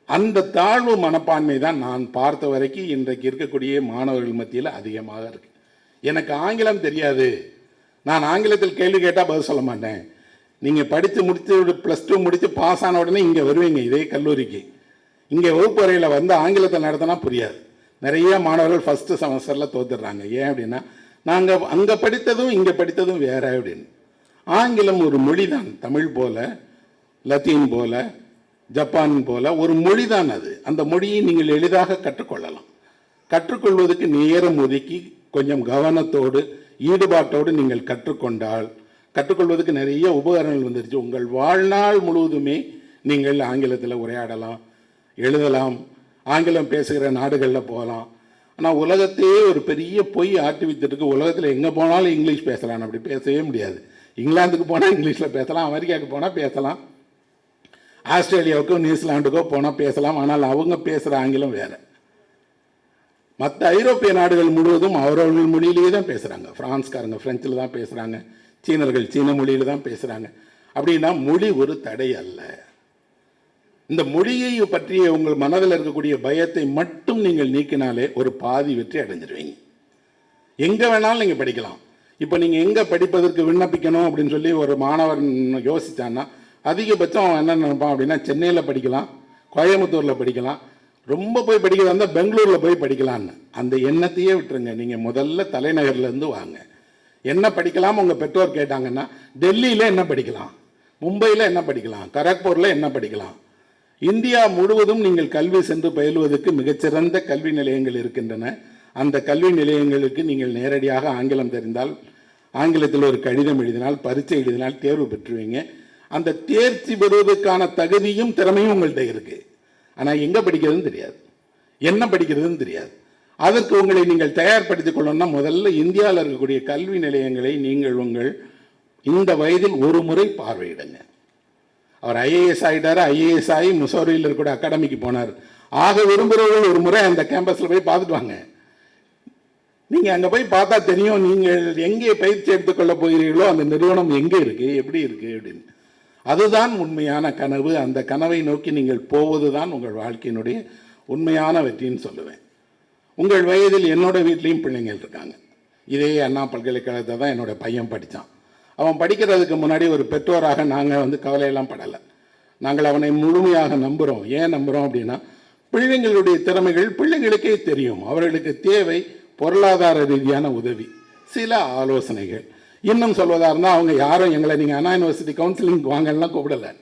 [SPEAKER 1] அந்த தாழ்வு மனப்பான்மை தான் நான் பார்த்த வரைக்கும் இன்றைக்கு இருக்கக்கூடிய மாணவர்கள் மத்தியில் அதிகமாக இருக்கு. எனக்கு ஆங்கிலம் தெரியாது, நான் ஆங்கிலத்தில் கேள்வி கேட்டால் பதில் சொல்ல மாட்டேன். நீங்கள் படித்து முடித்து +2 முடித்து பாஸ் ஆன உடனே இங்கே வருவீங்க இதே கல்லூரிக்கு. இங்கே வகுப்பறையில் வந்து ஆங்கிலத்தை நடத்தினா புரியாது. நிறைய மாணவர்கள் ஃபஸ்ட்டு செமஸ்டரில் தோத்துடுறாங்க. ஏன் அப்படின்னா, நாங்கள் அங்கே படித்ததும் இங்கே படித்ததும் வேற அப்படின்னு. ஆங்கிலம் ஒரு மொழி தான். தமிழ் போல, லத்தீன் போல, ஜப்பான் போல ஒரு மொழி தான் அது. அந்த மொழியை நீங்கள் எளிதாக கற்றுக்கொள்ளலாம். கற்றுக்கொள்வதற்கு நேரம் ஒதுக்கி கொஞ்சம் கவனத்தோடு ஈடுபாட்டோடு நீங்கள் கற்றுக்கொண்டால், கற்றுக்கொள்வதற்கு நிறைய உபகரணங்கள் வந்துருச்சு. உங்கள் வாழ்நாள் முழுவதுமே நீங்கள் ஆங்கிலத்தில் உரையாடலாம், எழுதலாம், ஆங்கிலம் பேசுகிற நாடுகளில் போகலாம். ஆனால் உலகத்தையே ஒரு பெரிய பொய் ஆட்டி வைத்துட்டு உலகத்தில் எங்கே போனாலும் இங்கிலீஷ் பேசலாம். அப்படி பேசவே முடியாது. இங்கிலாந்துக்கு போனால் இங்கிலீஷில் பேசலாம், அமெரிக்காவுக்கு போனால் பேசலாம், ஆஸ்திரேலியாவுக்கோ நியூசிலாண்டுக்கோ போனால் பேசலாம். ஆனால் அவங்க பேசுகிற ஆங்கிலம் வேறு. மற்ற ஐரோப்பிய நாடுகள் முழுவதும் அவரவர்கள் மொழியிலேயே தான் பேசுகிறாங்க. பிரான்ஸ்காரங்க ஃப்ரெஞ்சில் தான் பேசுகிறாங்க, சீனர்கள் சீன மொழியில் தான் பேசுகிறாங்க. அப்படின்னா மொழி ஒரு தடை அல்ல. இந்த மொழியை பற்றிய உங்கள் மனதில் இருக்கக்கூடிய பயத்தை மட்டும் நீங்கள் நீக்கினாலே ஒரு பாதி வெற்றி அடைஞ்சிருவீங்க. எங்கே வேணாலும் நீங்கள் படிக்கலாம். இப்போ நீங்கள் எங்கே படிப்பதற்கு விண்ணப்பிக்கணும் அப்படின்னு சொல்லி ஒரு மாணவன் யோசித்தான்னா அதிகபட்சம் அவன் என்ன நினைப்பான் அப்படின்னா, சென்னையில் படிக்கலாம், கோயம்புத்தூரில் படிக்கலாம், ரொம்ப போய் படிக்கிறதா இருந்தால் பெங்களூரில் போய் படிக்கலான்னு. அந்த எண்ணத்தையே விட்டுருங்க. நீங்கள் முதல்ல தலைநகர்லேருந்து வாங்க. என்ன படிக்கலாம் உங்கள் பெற்றோர் கேட்டாங்கன்னா, டெல்லியில் என்ன படிக்கலாம், மும்பையில் என்ன படிக்கலாம், கரக்பூரில் என்ன படிக்கலாம். இந்தியா முழுவதும் நீங்கள் கல்வி சென்று பயிலுவதற்கு மிகச்சிறந்த கல்வி நிலையங்கள் இருக்கின்றன. அந்த கல்வி நிலையங்களுக்கு நீங்கள் நேரடியாக ஆங்கிலம் தெரிந்தால், ஆங்கிலத்தில் ஒரு கடிதம் எழுதினால், பரீட்சை எழுதினால் தேர்வு பெற்றுவீங்க. அந்த தேர்ச்சி பெறுவதற்கான தகுதியும் திறமையும் உங்கள்கிட்ட இருக்குது. ஆனால் எங்கே படிக்கிறதுன்னு தெரியாது, என்ன படிக்கிறதுன்னு தெரியாது. அதற்கு உங்களை நீங்கள் தயார்படுத்திக் கொள்ளணும்னா முதல்ல இந்தியாவில் இருக்கக்கூடிய கல்வி நிலையங்களை நீங்கள் உங்கள் இந்த வயதில் ஒரு முறை பார்வையிடுங்க. அவர் ஐஏஎஸ் ஆகிட்டார். ஐஏஎஸ் ஆகி முசோரியில் இருக்கக்கூடிய அகாடமிக்கு போனார். ஆக விரும்புகிறவர்கள் ஒரு முறை அந்த கேம்பஸில் போய் பார்த்துட்டு வாங்க. நீங்கள் அங்கே போய் பார்த்தா தெரியும் நீங்கள் எங்கே பயிற்சி எடுத்துக்கொள்ள போகிறீர்களோ அந்த நிறுவனம் எங்கே இருக்குது, எப்படி இருக்குது அப்படின்னு. அதுதான் உண்மையான கனவு. அந்த கனவை நோக்கி நீங்கள் போவது தான் உங்கள் வாழ்க்கையினுடைய உண்மையான வெற்றின்னு சொல்லுவேன். உங்கள் வயதில் என்னோட வீட்லேயும் பிள்ளைங்கள் இருக்காங்க. இதே அண்ணா பல்கலைக்கழகத்தை தான் என்னோட பையன் படித்தான். அவன் படிக்கிறதுக்கு முன்னாடி ஒரு பெற்றோராக நாங்கள் கவலையெல்லாம் படலை. நாங்கள் அவனை முழுமையாக நம்புகிறோம். ஏன் நம்புகிறோம் அப்படின்னா, பிள்ளைங்களுடைய திறமைகள் பிள்ளைங்களுக்கே தெரியும். அவர்களுக்கு தேவை பொருளாதார ரீதியான உதவி, சில ஆலோசனைகள். இன்னும் சொல்வதாக இருந்தால், அவங்க யாரும் எங்களை நீங்கள் அண்ணா யூனிவர்சிட்டி கவுன்சிலிங் வாங்கலாம் கூப்பிடலை.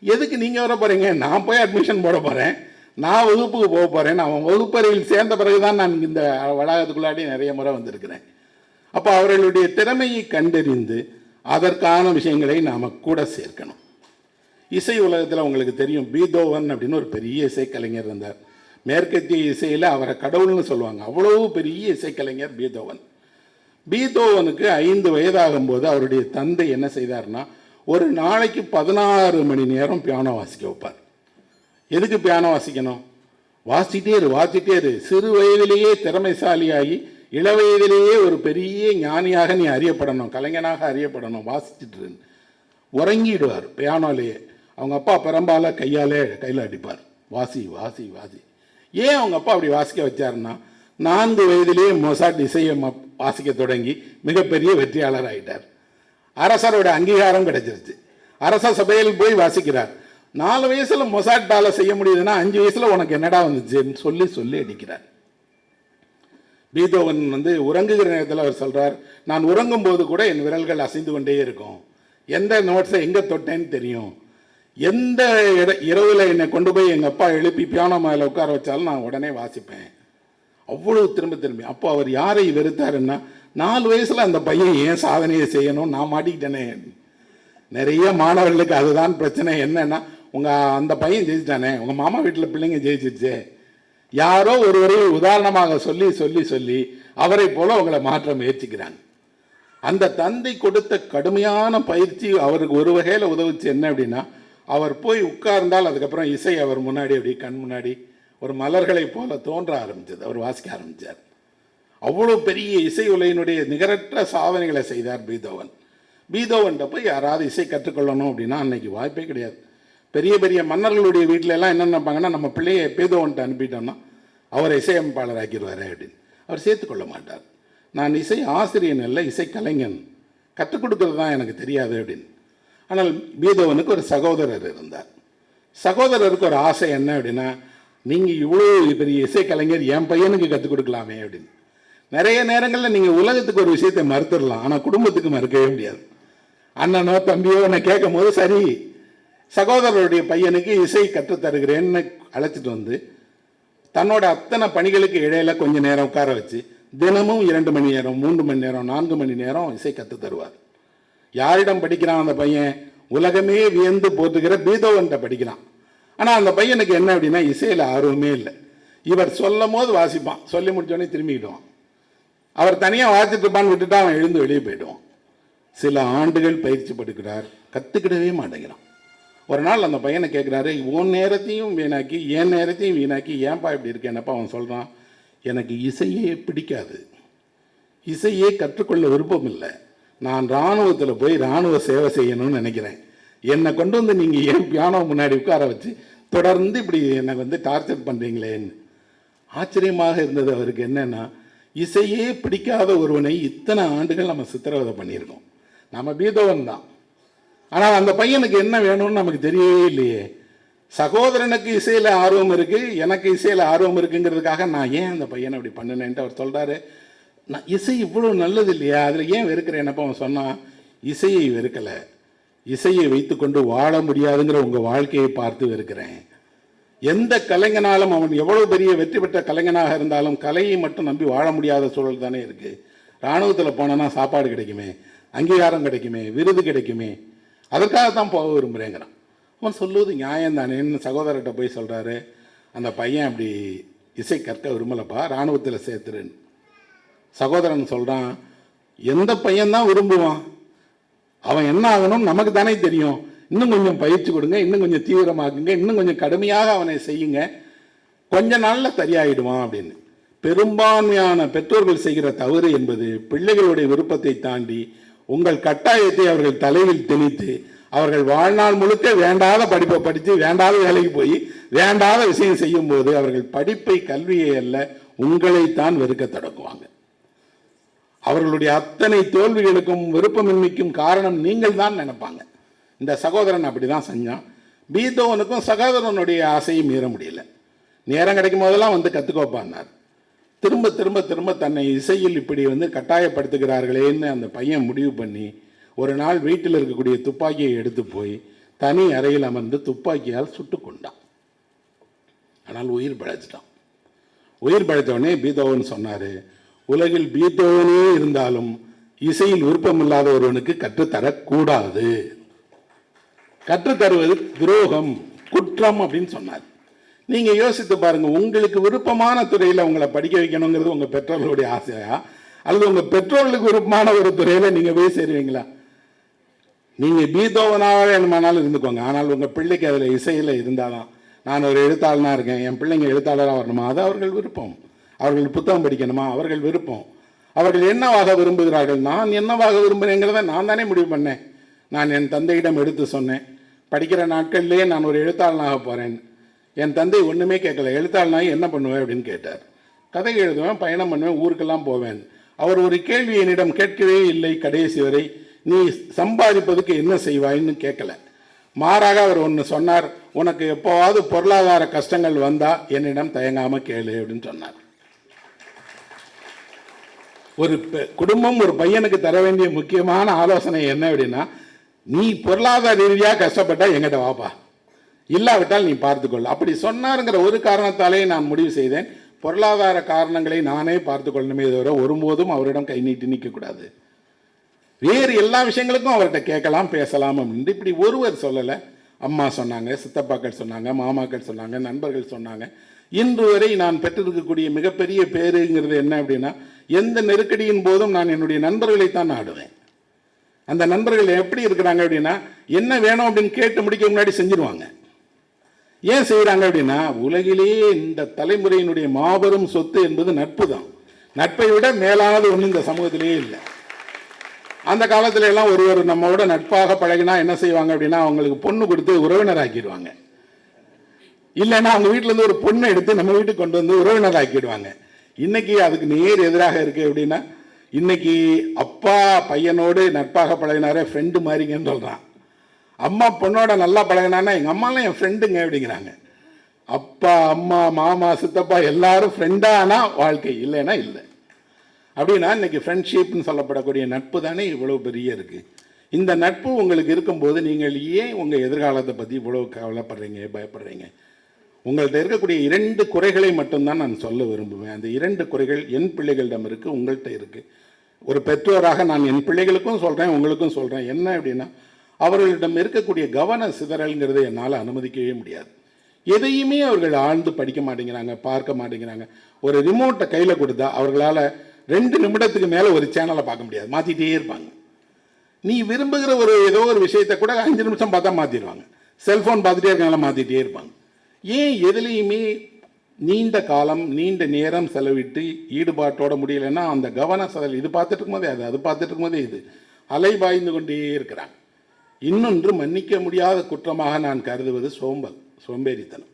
[SPEAKER 1] எதுக்கு நீங்கள் வர போகிறீங்க, நான் போய் அட்மிஷன் போட போகிறேன், நான் வகுப்புக்கு போக போகிறேன். அவன் வகுப்பறையில் சேர்ந்த பிறகு தான் நான் இந்த வளாகத்துக்குள்ளாடி நிறைய முறை வந்திருக்கிறேன். அப்போ அவர்களுடைய திறமையை கண்டறிந்து அதற்கான விஷயங்களை நாம் கூட சேர்க்கணும். இசை உலகத்தில் உங்களுக்கு தெரியும், பீதோவன் அப்படின்னு ஒரு பெரிய இசைக்கலைஞர் இருந்தார். மேற்கத்திய இசையில் அவரை கடவுள்னு சொல்லுவாங்க. அவ்வளவு பெரிய இசைக்கலைஞர் பீதோவன். பீதோவனுக்கு 5 வயதாகும்போது அவருடைய தந்தை என்ன செய்தார்னா, ஒரு நாளைக்கு 16 மணி நேரம் பியானோ வாசிக்க வைப்பார். எதுக்கு பியானோ வாசிக்கணும்? வாசிட்டே இரு. சிறு வயதிலேயே திறமைசாலியாகி இளவயதிலேயே ஒரு பெரிய ஞானியாக நீ அறியப்படணும், கலைஞனாக அறியப்படணும், வாசிச்சுட்டு உறங்கிடுவார் பியானோலேயே. அவங்க அப்பா பெரும்பாலும் கையில் அடிப்பார், வாசி வாசி வாசி. ஏன் அவங்க அப்பா அப்படி வாசிக்க வச்சாருன்னா, 4 வயதிலேயே மொசாட் இசையை வாசிக்க தொடங்கி மிகப்பெரிய வெற்றியாளர் ஆகிட்டார். அரசரோட அங்கீகாரம் கிடைச்சிருச்சு. அரச சபையில் போய் வாசிக்கிறார். 4 வயசுல மொசாட்டால் செய்ய முடியுதுன்னா 5 வயசுல உனக்கு என்னடா வந்துச்சுன்னு சொல்லி சொல்லி அடிக்கிறார். பீதோவன் உறங்குகிற நேரத்தில் அவர் சொல்கிறார், நான் உறங்கும் போது கூட என் விரல்கள் அசைந்து கொண்டே இருக்கும், எந்த நோட்ஸை எங்கே தொட்டேன்னு தெரியும், எந்த இரவில் என்னை கொண்டு போய் எங்கள் அப்பா எழுப்பி பியானோ மேலே உட்கார வச்சாலும் நான் உடனே வாசிப்பேன். அவ்வளோ திரும்பி. அப்போ அவர் யாரை வெறுத்தாருன்னா, 4 வயசில் அந்த பையன் ஏன் சாதனையை செய்யணும், நான் மாட்டிக்கிட்டேனே. நிறைய மாணவர்களுக்கு அதுதான் பிரச்சனை. என்னன்னா, அந்த பையன் ஜெயிச்சிட்டானே, உங்கள் மாமா வீட்டில் பிள்ளைங்க ஜெயிச்சிருச்சே, யாரோ ஒருவரை உதாரணமாக சொல்லி சொல்லி சொல்லி அவரை போல அவங்களை மாற்ற முயற்சிக்கிறாங்க. அந்த தந்தை கொடுத்த கடுமையான பயிற்சி அவருக்கு ஒரு வகையில் உதவுச்சு. என்ன அப்படின்னா, அவர் போய் உட்கார்ந்தால் அதுக்கப்புறம் இசை அவர் முன்னாடி அப்படி கண் முன்னாடி ஒரு மலர்களை போல தோன்ற ஆரம்பிச்சது. அவர் வாசிக்க ஆரம்பித்தார். அவ்வளோ பெரிய இசை உலகினுடைய நிகரற்ற சாதனைகளை செய்தார் பீதோவன். பீதோவன்கிட்ட போய் யாராவது இசை கற்றுக்கொள்ளணும் அப்படின்னா அன்னைக்கு வாய்ப்பே கிடையாது. பெரிய பெரிய மன்னர்களுடைய வீட்டில எல்லாம் என்ன நினைப்பாங்கன்னா, நம்ம பிள்ளையை பீதோவன்ட்டு அனுப்பிட்டோம்னா அவரை இசையமைப்பாளர் ஆக்கிடுவார் அப்படின்னு. அவர் சேர்த்துக்கொள்ள மாட்டார். நான் இசை ஆசிரியன் இல்லை, இசை கலைஞன், கற்றுக் கொடுக்கறது தான் எனக்கு தெரியாது அப்படின்னு. ஆனால் பீதோவனுக்கு ஒரு சகோதரர் இருந்தார். சகோதரருக்கு ஒரு ஆசை என்ன அப்படின்னா, நீங்கள் இவ்வளோ பெரிய இசை கலைஞர், என் பையனுக்கு கற்றுக் கொடுக்கலாமே அப்படின்னு. நிறைய நேரங்களில் நீங்கள் உலகத்துக்கு ஒரு விஷயத்தை மறுத்துடலாம், ஆனால் குடும்பத்துக்கு மறுக்கவே முடியாது. அண்ணனோ தம்பியோ என்னை கேட்கும் போது, சரி சகோதரருடைய பையனுக்கு இசை கற்றுத்தருகிறேன்னு அழைச்சிட்டு தன்னோட அத்தனை பணிகளுக்கு இடையில கொஞ்ச நேரம் உட்கார வச்சு தினமும் 2 மணி நேரம், 3 மணி நேரம், 4 மணி நேரம் இசை கற்று தருவார். யாரிடம் படிக்கிறான் அந்த பையன்? உலகமே வியந்து போட்டுக்கிற பீதோவன்கிட்ட படிக்கிறான். ஆனால் அந்த பையனுக்கு என்ன அப்படின்னா, இசையில் ஆர்வமே இல்லை. இவர் சொல்லும் போது வாசிப்பான், சொல்லி முடிச்சோடனே திரும்பிக்கிடுவான். அவர் தனியாக வாசிட்டு இருப்பான்னு விட்டுட்டு அவன் எழுந்து வெளியே போயிடுவான். சில ஆண்டுகள் பயிற்சி படுக்கிறார், கற்றுக்கிடவே மாட்டேங்கிறான். ஒரு நாள் அந்த பையனை கேட்குறாரு, உன் நேரத்தையும் வீணாக்கி என் நேரத்தையும் வீணாக்கி ஏன்பா இப்படி இருக்கேன்னப்பா. அவன் சொல்கிறான், எனக்கு இசையே பிடிக்காது, இசையே கற்றுக்கொள்ள விருப்பம் இல்லை, நான் இராணுவத்தில் போய் இராணுவ சேவை செய்யணும்னு நினைக்கிறேன், என்னை கொண்டு நீங்கள் ஏன் பியானோ முன்னாடி உட்கார வச்சு தொடர்ந்து இப்படி என்னை டார்ச்சர் பண்ணுறீங்களேன்னு. ஆச்சரியமாக இருந்தது அவருக்கு. என்னென்னா, இசையே பிடிக்காத ஒருவனை இத்தனை ஆண்டுகள் நம்ம சித்திரவதை பண்ணியிருக்கோம். நம்ம பீதோவன் தான். ஆனால் அந்த பையனுக்கு என்ன வேணும்னு நமக்கு தெரியவே இல்லையே. சகோதரனுக்கு இசையில் ஆர்வம் இருக்குது, எனக்கு இசையில் ஆர்வம் இருக்குங்கிறதுக்காக நான் ஏன் அந்த பையனை அப்படி பண்ணினேன்ட்டு அவர் சொல்கிறாரு. நான் இசை இவ்வளோ நல்லது இல்லையா, அதில் ஏன் வெறுக்கிறேன்னப்போ அவன் சொன்னான், இசையை வெறுக்கலை, இசையை வைத்துக்கொண்டு வாழ முடியாதுங்கிற உங்கள் வாழ்க்கையை பார்த்து வெறுக்கிறேன். எந்த கலைஞனாலும் அவன் எவ்வளோ பெரிய வெற்றி பெற்ற கலைஞனாக இருந்தாலும் கலையை மட்டும் நம்பி வாழ முடியாத சூழல் தானே இருக்குது. இராணுவத்தில் போனோன்னா சாப்பாடு கிடைக்குமே, அங்கீகாரம் கிடைக்குமே, விருது கிடைக்குமே, அதற்காகத்தான் போக விரும்புகிறேங்கிறான். அவன் சொல்லுவது நியாயம் தானேன்னு சகோதரர்கிட்ட போய் சொல்கிறாரு. அந்த பையன் அப்படி இசை கற்க விரும்பலப்பா, இராணுவத்தில் சேர்த்துருன்னு. சகோதரன் சொல்கிறான், எந்த பையன்தான் விரும்புவான், அவன் என்ன ஆகணும்னு நமக்கு தானே தெரியும், இன்னும் கொஞ்சம் பயிற்சி கொடுங்க, இன்னும் கொஞ்சம் தீவிரமாக்குங்க, இன்னும் கொஞ்சம் கடுமையாக அவனை செய்யுங்க, கொஞ்ச நாளில் சரியாயிடுவான் அப்படின்னு. பெரும்பான்மையான பெற்றோர்கள் செய்கிற தவறு என்பது பிள்ளைகளுடைய விருப்பத்தை தாண்டி உங்கள் கட்டாயத்தை அவர்கள் தலையில் திணித்து அவர்கள் வாழ்நாள் முழுக்க வேண்டாத படிப்பை படித்து வேண்டாத வேலைக்கு போய் வேண்டாத விஷயம் செய்யும் போது அவர்கள் படிப்பை, கல்வியை அல்ல உங்களைத்தான் வெறுக்க தொடங்குவாங்க. அவர்களுடைய அத்தனை தோல்விகளுக்கும் விருப்பமின்மைக்கும் காரணம் நீங்கள் தான் நினைப்பாங்க. இந்த சகோதரன் அப்படிதான் செஞ்சான். பீதோவனுக்கும் சகோதரனுடைய ஆசையை மீற முடியல. நேரம் கிடைக்கும் போதெல்லாம் கற்றுக்கோப்பான்னார். திரும்ப திரும்ப திரும்ப தன்னை இசையில் இப்படி கட்டாயப்படுத்துகிறார்களேன்னு அந்த பையன் முடிவு பண்ணி ஒரு நாள் வீட்டில் இருக்கக்கூடிய துப்பாக்கியை எடுத்து போய் தனி அறையில் அமர்ந்து துப்பாக்கியால் சுட்டு கொண்டான். ஆனால் உயிர் பிழைச்சிட்டான். உயிர் பிழைத்தவனே பீதோவன் சொன்னார், உலகில் பீதோவனே இருந்தாலும் இசையில் விருப்பம் இல்லாத ஒருவனுக்கு கற்றுத்தரக்கூடாது. கற்றுத்தருவது துரோகம், குற்றம் அப்படின்னு சொன்னார். நீங்க யோசித்து பாருங்க, உங்களுக்கு விருப்பமான துறையில உங்களை படிக்க வைக்கணுங்கிறது உங்க பெற்றோர்களுடைய ஆசையா, அல்லது உங்க பெற்றோர்களுக்கு விருப்பமான ஒரு துறையில நீங்க போய் சேருவீங்களா? நீங்க பீத்தோவனாக வேணுமானாலும் இருந்துக்கோங்க, ஆனால் உங்க பிள்ளைக்கு அதுல இசையில இருந்தாதான். நான் ஒரு எழுத்தாளனா இருக்கேன், என் பிள்ளைங்க எழுத்தாளராக வரணுமா, அது அவர்கள் விருப்பம். அவர்கள் புத்தகம் படிக்கணுமா, அவர்கள் விருப்பம். அவர்கள் என்னவாக விரும்புகிறார்கள், நான் என்னவாக விரும்புகிறேங்கிறத நான் தானே முடிவு பண்ணேன். நான் என் தந்தையிடம் எடுத்து சொன்னேன், படிக்கிற நாட்கள்லேயே நான் ஒரு எழுத்தாளனாக போகிறேன். என் தந்தை ஒன்றுமே கேட்கல, எழுத்தாளனாக என்ன பண்ணுவேன் அப்படின்னு கேட்டார். கதை எழுதுவேன், பயணம் பண்ணுவேன், ஊருக்கெல்லாம் போவேன். அவர் ஒரு கேள்வி என்னிடம் கேட்கவே இல்லை கடைசி வரை. நீ சம்பாதிப்பதுக்கு என்ன செய்வாய்ன்னு கேட்கல. மாறாக அவர் ஒன்று சொன்னார், உனக்கு எப்போவாவது பொருளாதார கஷ்டங்கள் வந்தா என்னிடம் தயங்காம கேளு அப்படின்னு சொன்னார். ஒரு குடும்பம் ஒரு பையனுக்கு தர வேண்டிய முக்கியமான ஆலோசனை என்ன அப்படின்னா, நீ பொருளாதார ரீதியாக கஷ்டப்பட்டா எங்கிட்ட வாப்பா, இல்லாவிட்டால் நீ பார்த்துக்கொள். அப்படி சொன்னாருங்கிற ஒரு காரணத்தாலே நான் முடிவு செய்தேன், பொருளாதார காரணங்களை நானே பார்த்து கொள்ளணுமே தவிர ஒருபோதும் அவரிடம் கை நீட்டி நிற்கக்கூடாது. வேறு எல்லா விஷயங்களுக்கும் அவர்கிட்ட கேட்கலாம், பேசலாம் அப்படின்னு இப்படி ஒருவர் சொல்லலை. அம்மா சொன்னாங்க, சித்தப்பாக்கள் சொன்னாங்க, மாமாக்கள் சொன்னாங்க, நண்பர்கள் சொன்னாங்க. இன்று வரை நான் பெற்றிருக்கக்கூடிய மிகப்பெரிய பேருங்கிறது என்ன அப்படின்னா, எந்த நெருக்கடியின் போதும் நான் என்னுடைய நண்பர்களைத்தான் நாடுவேன். அந்த நண்பர்கள் எப்படி இருக்கிறாங்க அப்படின்னா, என்ன வேணும் அப்படின்னு கேட்டு முடிக்க முன்னாடி செஞ்சிருவாங்க. ஏன் செய்கிறாங்க அப்படின்னா, உலகிலேயே இந்த தலைமுறையினுடைய மாபெரும் சொத்து என்பது நட்பு தான். நட்பை விட மேலானது ஒன்று இந்த சமூகத்திலேயே இல்லை. அந்த காலத்துல எல்லாம் ஒருவர் நம்மளோட நட்பாக பழகினா என்ன செய்வாங்க அப்படின்னா, அவங்களுக்கு பொண்ணு கொடுத்து உறவினர் ஆக்கிடுவாங்க. இல்லைன்னா அவங்க வீட்டுல இருந்து ஒரு பொண்ணை எடுத்து நம்ம வீட்டுக்கு கொண்டு வந்து உறவினர் ஆக்கிடுவாங்க. இன்னைக்கு அதுக்கு நேர் எதிராக இருக்கு அப்படின்னா, இன்னைக்கு அப்பா பையனோடு நட்பாக பழகினாரே ஃப்ரெண்டு மாதிரிங்கன்னு சொல்றான். அம்மா பொண்ணோட நல்லா பழகினான்னா எங்க அம்மாலாம் என் ஃப்ரெண்டுங்க அப்படிங்கிறாங்க. அப்பா அம்மா மாமா சித்தப்பா எல்லாரும் ஃப்ரெண்டானா வாழ்க்கை, இல்லைன்னா இல்லை. அப்படின்னா இன்னைக்கு ஃப்ரெண்ட்ஷிப்னு சொல்லப்படக்கூடிய நட்பு தானே இவ்வளோ பெரிய இருக்குது. இந்த நட்பு உங்களுக்கு இருக்கும்போது நீங்கள் ஏன் உங்கள் எதிர்காலத்தை பற்றி இவ்வளோ கவலைப்படுறீங்க, பயப்படுறீங்க? உங்கள்கிட்ட இருக்கக்கூடிய 2 குறைகளை மட்டும்தான் நான் சொல்ல விரும்புவேன். அந்த 2 குறைகள் என் பிள்ளைகளிடம் இருக்குது, உங்கள்கிட்ட இருக்குது. ஒரு பெற்றோராக நான் என் பிள்ளைகளுக்கும் சொல்கிறேன், உங்களுக்கும் சொல்கிறேன். என்ன அப்படின்னா, அவர்களிடம் இருக்கக்கூடிய கவன சிதறல்ங்கிறத என்னால் அனுமதிக்கவே முடியாது. எதையுமே அவர்கள் ஆழ்ந்து படிக்க மாட்டேங்கிறாங்க, பார்க்க மாட்டேங்கிறாங்க. ஒரு ரிமோட்டை கையில் கொடுத்தா அவர்களால் 2 நிமிடத்துக்கு மேலே ஒரு சேனலை பார்க்க முடியாது, மாற்றிட்டே இருப்பாங்க. நீ விரும்புகிற ஏதோ ஒரு விஷயத்தை கூட 5 நிமிஷம் பார்த்தா மாற்றிடுவாங்க. செல்ஃபோன் பார்த்துட்டே இருக்கனால மாற்றிட்டே இருப்பாங்க. ஏன் எதுலேயுமே நீண்ட காலம் நீண்ட நேரம் செலவிட்டு ஈடுபாட்டோட முடியலைன்னா அந்த கவன சதல் இது பார்த்துட்டு இருக்கும்போதே அது பார்த்துட்டு இருக்கும்போதே இது அலைபாய்ந்து கொண்டே இருக்கிறாங்க. இன்னொன்று மன்னிக்க முடியாத குற்றமாக நான் கருதுவது சோம்பேறித்தனம்.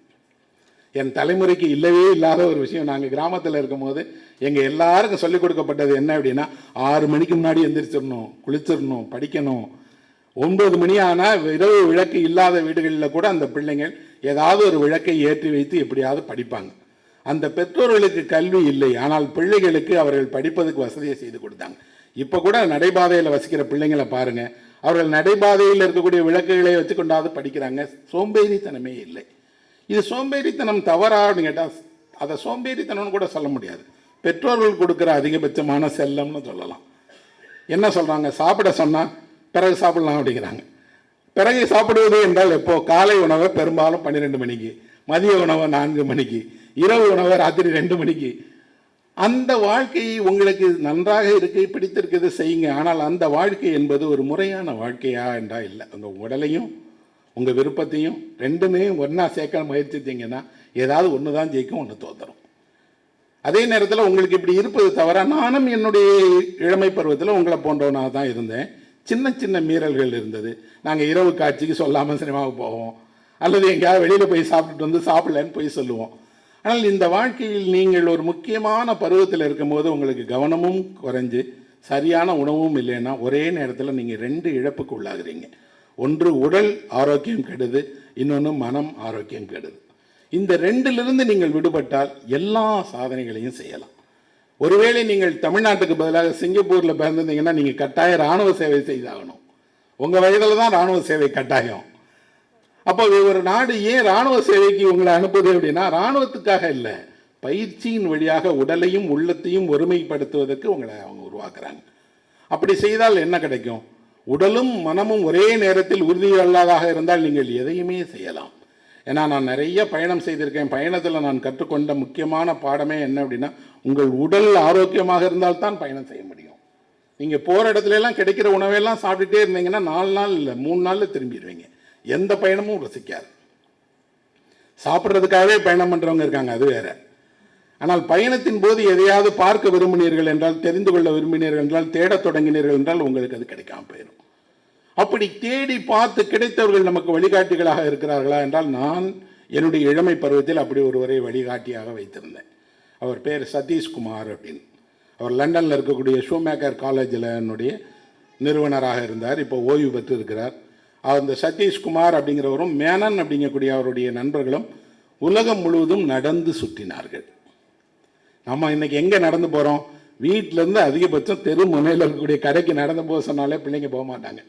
[SPEAKER 1] என் தலைமுறைக்கு இல்லவே இல்லாத ஒரு விஷயம். நாங்கள் கிராமத்தில் இருக்கும்போது எங்கள் எல்லாருக்கும் சொல்லிக் கொடுக்கப்பட்டது என்ன அப்படின்னா, 6 மணிக்கு முன்னாடி எந்திரிச்சிடணும், குளிச்சிடணும், படிக்கணும். 9 மணி ஆனால் இரவு விளக்கு இல்லாத வீடுகளில் கூட அந்த பிள்ளைங்கள் ஏதாவது ஒரு விளக்கை ஏற்றி வைத்து எப்படியாவது படிப்பாங்க. அந்த பெற்றோர்களுக்கு கல்வி இல்லை, ஆனால் பிள்ளைகளுக்கு அவர்கள் படிப்பதுக்கு வசதியை செய்து கொடுத்தாங்க. இப்போ கூட நடைபாதையில் வசிக்கிற பிள்ளைங்களை பாருங்கள், அவர்கள் நடைபாதையில் இருக்கக்கூடிய விளக்குகளை வச்சு கொண்டாவது படிக்கிறாங்க. சோம்பேறித்தனமே இல்லை. இது சோம்பேறித்தனம் தவறான்னு கேட்டால் அதை சோம்பேறித்தனம்னு கூட சொல்ல முடியாது. பெற்றோர்கள் கொடுக்குற அதிகபட்சமான செல்லம்னு சொல்லலாம். என்ன சொல்கிறாங்க, சாப்பிட சொன்னால் பிறகு சாப்பிடலாம் அப்படிங்கிறாங்க. பிறகு சாப்பிடுவது என்றால் எப்போ? காலை உணவை பெரும்பாலும் 12 மணிக்கு, மதிய உணவை 4 மணிக்கு, இரவு உணவை ராத்திரி 2 மணிக்கு. அந்த வாழ்க்கை உங்களுக்கு நன்றாக இருக்கு, பிடித்திருக்குது, செய்யுங்க. ஆனால் அந்த வாழ்க்கை என்பது ஒரு முறையான வாழ்க்கையா என்றால் இல்லை. உங்கள் உடலையும் உங்கள் விருப்பத்தையும் 2மே ஒன்றா சேர்க்க முயற்சித்தீங்கன்னா ஏதாவது ஒன்று தான் ஜெயிக்கும், ஒன்று தோத்துரும். அதே நேரத்தில் உங்களுக்கு இப்படி இருப்பது தவிர, நானும் என்னுடைய இளமை பருவத்தில் உங்களை போன்றவனாக தான் இருந்தேன். சின்ன சின்ன மீறல்கள் இருந்தது. நாங்கள் இரவு காட்சிக்கு சொல்லாமல் சினிமாவுக்கு போவோம், அல்லது எங்கேயாவது வெளியில் போய் சாப்பிட்டுட்டு வந்து சாப்பிடலன்னு போய் சொல்லுவோம். ஆனால் இந்த வாழ்க்கையில் நீங்கள் ஒரு முக்கியமான பருவத்தில் இருக்கும்போது உங்களுக்கு கவனமும் குறைஞ்சு சரியான உணவும் இல்லைன்னா ஒரே நேரத்தில் நீங்கள் 2 இழப்புக்கு உள்ளாகிறீங்க. ஒன்று உடல் ஆரோக்கியம் கெடுது, இன்னொன்று மனம் ஆரோக்கியம் கெடுது. இந்த 2லிருந்து நீங்கள் விடுபட்டால் எல்லா சாதனைகளையும் செய்யலாம். ஒருவேளை நீங்கள் தமிழ்நாட்டுக்கு பதிலாக சிங்கப்பூரில் பிறந்திருந்தீங்கன்னா நீங்கள் கட்டாயம் இராணுவ சேவை செய்தாகணும். உங்கள் வயதில் தான் இராணுவ சேவை கட்டாயம். அப்போ ஒரு நாடு ஏன் இராணுவ சேவைக்கு உங்களை அனுப்புது அப்படின்னா, இராணுவத்துக்காக இல்லை, பயிற்சியின் வழியாக உடலையும் உள்ளத்தையும் ஒருமைப்படுத்துவதற்கு உங்களை அவங்க உருவாக்குறாங்க. அப்படி செய்தால் என்ன கிடைக்கும்? உடலும் மனமும் ஒரே நேரத்தில் உறுதியல்லாதாக இருந்தால் நீங்கள் எதையுமே செய்யலாம். ஏன்னா நான் நிறைய பயணம் செய்திருக்கேன். பயணத்தில் நான் கற்றுக்கொண்ட முக்கியமான பாடமே என்ன அப்படின்னா, உங்கள் உடல் ஆரோக்கியமாக இருந்தால்தான் பயணம் செய்ய முடியும். நீங்கள் போகிற இடத்துல எல்லாம் கிடைக்கிற உணவையெல்லாம் சாப்பிட்டுட்டே இருந்தீங்கன்னா 4 நாள் இல்லை 3 நாளில் திரும்பிடுவீங்க. எந்த பயணமும் ருசிக்காது. சாப்பிட்றதுக்காகவே பயணம் பண்ணுறவங்க இருக்காங்க, அது வேற. ஆனால் பயணத்தின் போது எதையாவது பார்க்க விரும்பினீர்கள் என்றால், தெரிந்து கொள்ள விரும்பினீர்கள் என்றால், தேடத் தொடங்கினீர்கள் என்றால் உங்களுக்கு அது கிடைக்காம போயிடும். அப்படி தேடி பார்த்து கிடைத்தவர்கள் நமக்கு வழிகாட்டிகளாக இருக்கிறார்களா என்றால், நான் என்னுடைய இளமை பருவத்தில் அப்படி ஒருவரை வழிகாட்டியாக வைத்திருந்தேன். அவர் பேர் சதீஷ்குமார் அப்படின்னு. அவர் லண்டனில் இருக்கக்கூடிய ஷூமேக்கர் காலேஜில் என்னுடைய நிறுவனராக இருந்தார். இப்போ ஓய்வு பெற்று இருக்கிறார். அந்த சதீஷ்குமார் அப்படிங்கிறவரும் மேனன் அப்படிங்கக்கூடிய அவருடைய நண்பர்களும் உலகம் முழுவதும் நடந்து சுற்றினார்கள். நம்ம இன்னைக்கு எங்கே நடந்து போகிறோம்? வீட்டிலேருந்து அதிகபட்சம் தெரு முனையில் இருக்கக்கூடிய கடைக்கு நடந்து போக சொன்னாலே பிள்ளைங்க போக மாட்டாங்க.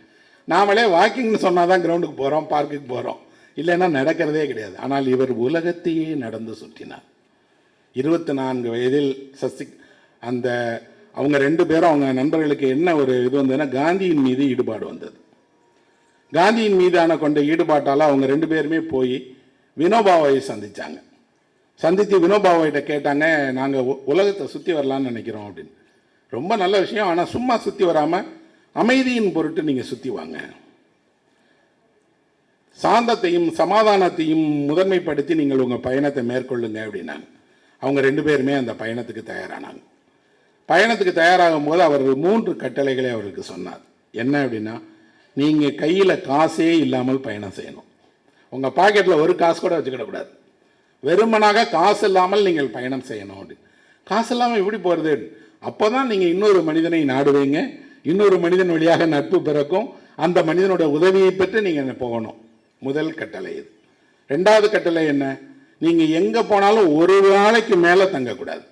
[SPEAKER 1] நாமளே வாக்கிங்னு சொன்னால் தான் கிரவுண்டுக்கு போகிறோம், பார்க்குக்கு போகிறோம், இல்லைன்னா நடக்கிறதே கிடையாது. ஆனால் இவர் உலகத்தையே நடந்து சுற்றினார். 24 வயதில் அந்த அவங்க 2 பேரும் அவங்க நண்பர்களுக்கு என்ன ஒரு இது வந்ததுன்னா, காந்தியின் மீது ஈடுபாடு வந்தது. காந்தியின் மீதான கொண்ட ஈடுபாட்டால் அவங்க 2 பேருமே போய் வினோபாவை சந்தித்தாங்க. சந்தித்து வினோபாவைகிட்ட கேட்டாங்க, நாங்கள் உலகத்தை சுற்றி வரலான்னு நினைக்கிறோம் அப்படின்னு. ரொம்ப நல்ல விஷயம், ஆனால் சும்மா சுற்றி வராமல் அமைதியின் பொருட்டு நீங்கள் சுற்றி வாங்க, சாந்தத்தையும் சமாதானத்தையும் முதன்மைப்படுத்தி நீங்கள் உங்கள் பயணத்தை மேற்கொள்ளுங்க அப்படின்னாங்க. அவங்க 2 பேருமே அந்த பயணத்துக்கு தயாரானாங்க. பயணத்துக்கு தயாராகும் போது அவர் 3 கட்டளைகளை அவருக்கு சொன்னார். என்ன அப்படின்னா, நீங்கள் கையில் காசே இல்லாமல் பயணம் செய்யணும். உங்கள் பாக்கெட்டில் ஒரு காசு கூட வச்சுக்கிடக்கூடாது. வெறுமனாக காசு இல்லாமல் நீங்கள் பயணம் செய்யணும் அப்படின்னு. காசு இல்லாமல் எப்படி போகிறது? அப்போ தான் நீங்கள் இன்னொரு மனிதனை நாடுவீங்க, இன்னொரு மனிதன் வழியாக நட்பு பிறக்கும், அந்த மனிதனோட உதவியை பெற்று நீங்கள் போகணும். முதல் கட்டளை இது. 2வது கட்டளை என்ன? நீங்கள் எங்கே போனாலும் ஒரு நாளைக்கு மேலே தங்கக்கூடாது.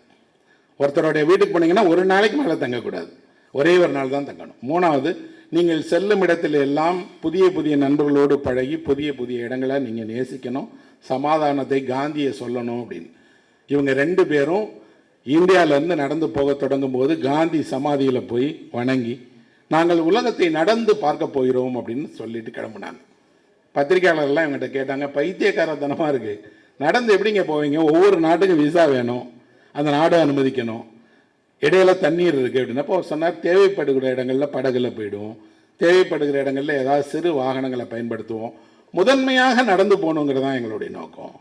[SPEAKER 1] ஒருத்தருடைய வீட்டுக்கு போனீங்கன்னா ஒரு நாளைக்கு மேலே தங்கக்கூடாது, ஒரே ஒரு நாள் தான் தங்கணும். 3வது, நீங்கள் செல்லும் இடத்துல எல்லாம் புதிய புதிய நண்பர்களோடு பழகி புதிய புதிய இடங்களை நீங்கள் நேசிக்கணும், சமாதானத்தை காந்தியை சொல்லணும் அப்படின்னு. இவங்க 2 பேரும் இந்தியாவிலேருந்து நடந்து போக தொடங்கும் போது காந்தி சமாதியில் போய் வணங்கி, நாங்கள் உலகத்தை நடந்து பார்க்க போகிறோம் அப்படின்னு சொல்லிட்டு கிளம்புனாங்க. பத்திரிகையாளர்லாம் இவங்ககிட்ட கேட்டாங்க, பைத்தியக்காரத்தனமாக இருக்குது, நடந்து எப்படிங்க போவீங்க? ஒவ்வொரு நாட்டுக்கும் விசா வேணும், அந்த நாடு அனுமதிக்கணும், இடையில தண்ணீர் இருக்குது அப்படின்னா. அப்போ அவர் சொன்னார், தேவைப்படுகிற இடங்களில் படகுல போயிடுவோம், தேவைப்படுகிற இடங்களில் ஏதாவது சிறு வாகனங்களை பயன்படுத்துவோம், முதன்மையாக நடந்து போகணுங்கிறது தான் எங்களுடைய நோக்கம்.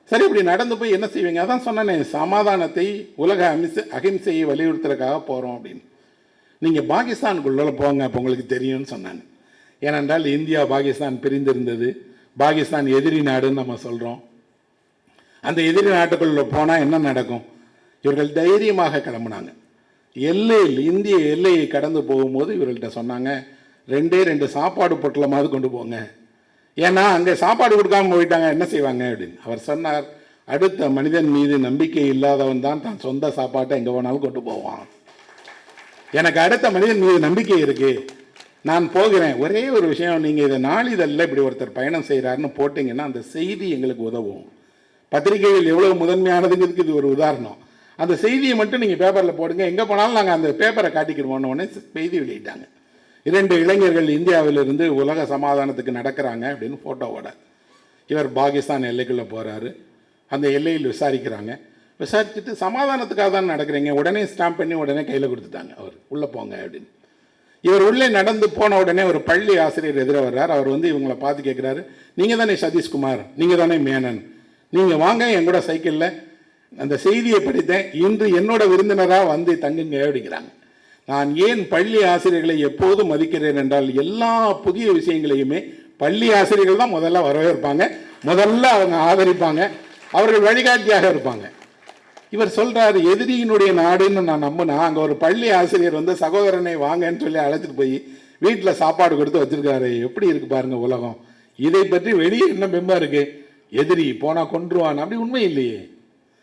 [SPEAKER 1] சரி, இப்படி நடந்து போய் என்ன செய்வீங்க? அதான் சொன்னேன், சமாதானத்தை உலக அகிம்சையை வலியுறுத்துறதுக்காக போகிறோம் அப்படின்னு. நீங்கள் பாகிஸ்தானுக்குள்ளே போங்க, அப்போ உங்களுக்கு தெரியும்னு சொன்னாங்க. ஏனென்றால் இந்தியா பாகிஸ்தான் பிரிந்திருந்தது. பாகிஸ்தான் எதிரி நாடுன்னு நம்ம சொல்கிறோம். அந்த எதிரி நாட்டுக்குள்ளே போனால் என்ன நடக்கும்? இவர்கள் தைரியமாக கிளம்புனாங்க. எல்லையில் இந்திய எல்லையை கடந்து போகும்போது இவர்கள்ட்ட சொன்னாங்க, 2 சாப்பாடு பொட்டலமாவது கொண்டு போங்க, ஏன்னா அங்கே சாப்பாடு கொடுக்காம போயிட்டாங்க, என்ன செய்வாங்க அப்படின்னு. அவர் சொன்னார், அடுத்த மனிதன் மீது நம்பிக்கை இல்லாதவன் தான் தான் சொந்த சாப்பாட்டை எங்கே வேணாலும் கொண்டு போவான். எனக்கு அடுத்த மனிதன் மீது நம்பிக்கை இருக்கு, நான் போகிறேன். ஒரே ஒரு விஷயம், நீங்கள் இதை நாளிதழில் இப்படி ஒருத்தர் பயணம் செய்கிறாருன்னு போட்டிங்கன்னா அந்த செய்தி எங்களுக்கு உதவும். பத்திரிகைகள் எவ்வளோ முதன்மையானதுங்கிறதுக்கு இது ஒரு உதாரணம். அந்த செய்தியை மட்டும் நீங்கள் பேப்பரில் போடுங்க, எங்கே போனாலும் நாங்கள் அந்த பேப்பரை காட்டிக்கிடுவோன்னு உடனே செய்தி வெளியிட்டாங்க. 2 இளைஞர்கள் இந்தியாவிலிருந்து உலக சமாதானத்துக்கு நடக்கிறாங்க அப்படின்னு ஃபோட்டோவோட. இவர் பாகிஸ்தான் எல்லைக்குள்ளே போகிறாரு. அந்த எல்லையில் விசாரிக்கிறாங்க. விசாரிச்சுட்டு சமாதானத்துக்காக தான் நடக்கிறீங்க, உடனே ஸ்டாம்ப் பண்ணி உடனே கையில் கொடுத்துட்டாங்க. அவர் உள்ளே போங்க அப்படின்னு. இவர் உள்ளே நடந்து போன உடனே ஒரு பள்ளி ஆசிரியர் எதிர வர்றார். அவர் வந்து இவங்களை பார்த்து கேட்குறாரு, நீங்கள் தானே சதீஷ்குமார், நீங்கள் தானே மேனன், நீங்கள் வாங்க எங்கூட சைக்கிளில், அந்த செய்தியை படித்தேன், இன்று என்னோட விருந்தினராக வந்து தங்குங்க அப்படிங்கிறாங்க. நான் ஏன் பள்ளி ஆசிரியர்களை எப்போதும் மதிக்கிறேன் என்றால், எல்லா புதிய விஷயங்களையுமே பள்ளி ஆசிரியர்கள் தான் முதல்ல வரவேற்பாங்க, முதல்ல அவங்க ஆதரிப்பாங்க, அவர்கள் வழிகாட்டியாக இருப்பாங்க. இவர் சொல்கிறார், எதிரியினுடைய நாடுன்னு நான் நம்பினா, அங்கே ஒரு பள்ளி ஆசிரியர் வந்து சகோதரனை வாங்கன்னு சொல்லி அழைச்சிட்டு போய் வீட்டில் சாப்பாடு கொடுத்து வச்சுருக்காரு. எப்படி இருக்குது பாருங்கள் உலகம். இதை பற்றி வெளியே என்ன பெம்பா இருக்குது? எதிரி போனால் கொன்றுவான், அப்படி உண்மை இல்லையே.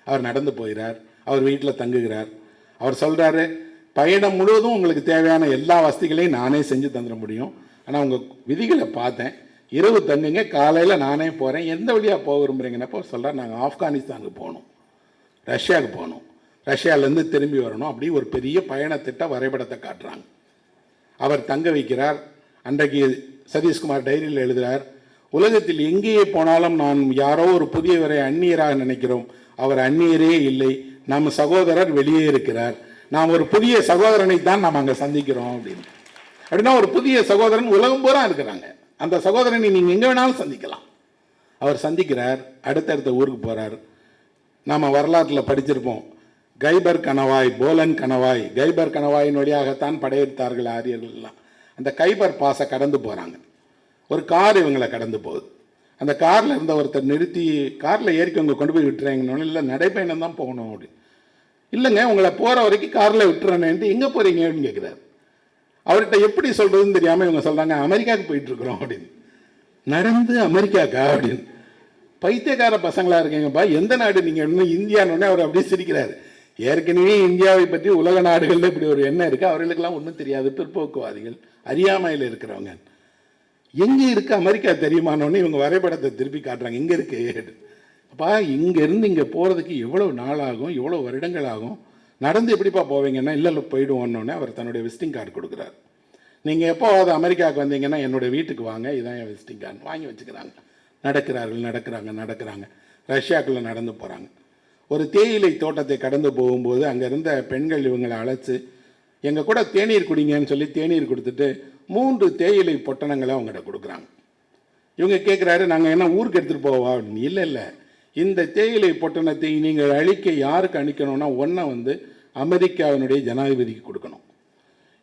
[SPEAKER 1] அவர் நடந்து போகிறார், அவர் வீட்டில் தங்குகிறார். அவர் சொல்கிறாரு, பயணம் முழுவதும் உங்களுக்கு தேவையான எல்லா வசதிகளையும் நானே செஞ்சு தந்துட முடியும், ஆனால் உங்கள் விதிகளை பார்த்தேன், இரவு தங்குங்க, காலையில் நானே போகிறேன், எந்த வழியாக போக விரும்புகிறீங்கன்னப்போ சொல்கிறார், நாங்கள் ஆப்கானிஸ்தானுக்கு போகணும், ரஷ்யாவுக்கு போகணும், ரஷ்யாவிலேருந்து திரும்பி வரணும். அப்படி ஒரு பெரிய பயணத்திட்ட வரைபடத்தை காட்டுறாங்க. அவர் தங்க வைக்கிறார். அன்றைக்கு சதீஷ்குமார் டைரியில் எழுதுகிறார், உலகத்தில் எங்கேயே போனாலும் நான் யாரோ ஒரு புதியவரை அந்நியராக நினைக்கிறோம், அவர் அந்நியரே இல்லை, நம்ம சகோதரர் வெளியே இருக்கிறார், நாம் ஒரு புதிய சகோதரனை தான் நாம் அங்கே சந்திக்கிறோம் அப்படின்னு. அப்படின்னா ஒரு புதிய சகோதரன் உலகம் பூரா இருக்கிறாங்க, அந்த சகோதரனை நீங்கள் எங்கே வேணாலும் சந்திக்கலாம். அவர் சந்திக்கிறார், அடுத்தடுத்த ஊருக்கு போகிறார். நாம் வரலாற்றில் படிச்சிருப்போம், கைபர் கணவாய், போலன் கணவாய், கைபர் கணவாயின் வழியாகத்தான் படையெடுத்தார்கள் ஆரியர்கள்லாம். அந்த கைபர் பாஸை கடந்து போகிறாங்க. ஒரு கார் இவங்களை கடந்து போகுது. அந்த காரில் இருந்த ஒருத்தர் நிறுத்தி, காரில் ஏறிக்கவங்க கொண்டு போய் விட்டுறாங்கன்னு. இல்லை, நடைப்பயணம் தான் போகணும் அப்படி. இல்லைங்க, உங்களை போகிற வரைக்கும் காரில் விட்டுறேன்ட்டு, எங்கே போகிறீங்க அப்படின்னு கேட்குறாரு. அவர்கிட்ட எப்படி சொல்கிறதுன்னு தெரியாமல் இவங்க சொல்கிறாங்க, அமெரிக்காவுக்கு போயிட்டுருக்குறோம் அப்படின்னு. நடந்து அமெரிக்காக்கா அப்படின்னு. பைத்தியக்கார பசங்களாக இருக்கீங்கப்பா, எந்த நாடு நீங்கள் இன்னும் இந்தியான்னு அவர் அப்படியே சிரிக்கிறாரு. ஏற்கனவே இந்தியாவை பற்றி உலக நாடுகளில் இப்படி ஒரு எண்ணம் இருக்குது, அவர்களுக்கெல்லாம் ஒன்றும் தெரியாது, பிற்போக்குவாதிகள், அறியாமையில் இருக்கிறவங்க. எங்கே இருக்குது அமெரிக்கா தெரியுமானோன்னு இவங்க வரைபடத்தை திருப்பி காட்டுறாங்க, இங்கே இருக்குது. அப்பா, இங்கேருந்து இங்கே போகிறதுக்கு எவ்வளோ நாள் ஆகும், எவ்வளோ வருடங்கள் ஆகும், நடந்து எப்படிப்பா போவீங்கன்னா, இல்லை போயிடுவோன்னொன்னே அவர் தன்னுடைய விசிட்டிங் கார்டு கொடுக்குறாரு. நீங்கள் எப்போவாவது அமெரிக்காவுக்கு வந்தீங்கன்னா என்னுடைய வீட்டுக்கு வாங்க, இதுதான் என் விசிட்டிங் கார்டு. வாங்கி வச்சுக்கிறாங்க. நடக்கிறாங்க. ரஷ்யாக்குள்ளே நடந்து போகிறாங்க. ஒரு தேயிலை தோட்டத்தை கடந்து போகும்போது அங்கே இருந்த பெண்கள் இவங்களை அழைச்சி, எங்கள் கூட தேநீர் குடிங்கன்னு சொல்லி தேநீர் கொடுத்துட்டு 3 தேயிலை பொட்டணங்களை அவங்ககிட்ட கொடுக்குறாங்க. இவங்க கேட்குறாரு, நாங்கள் என்ன ஊருக்கு எடுத்துகிட்டு போவா அப்படின்னு. இல்லை, இந்த தேயிலை பொட்டணத்தை நீங்கள் அழிக்க யாருக்கு அழிக்கணும்னா, ஒன்றை அமெரிக்காவினுடைய ஜனாதிபதிக்கு கொடுக்கணும்,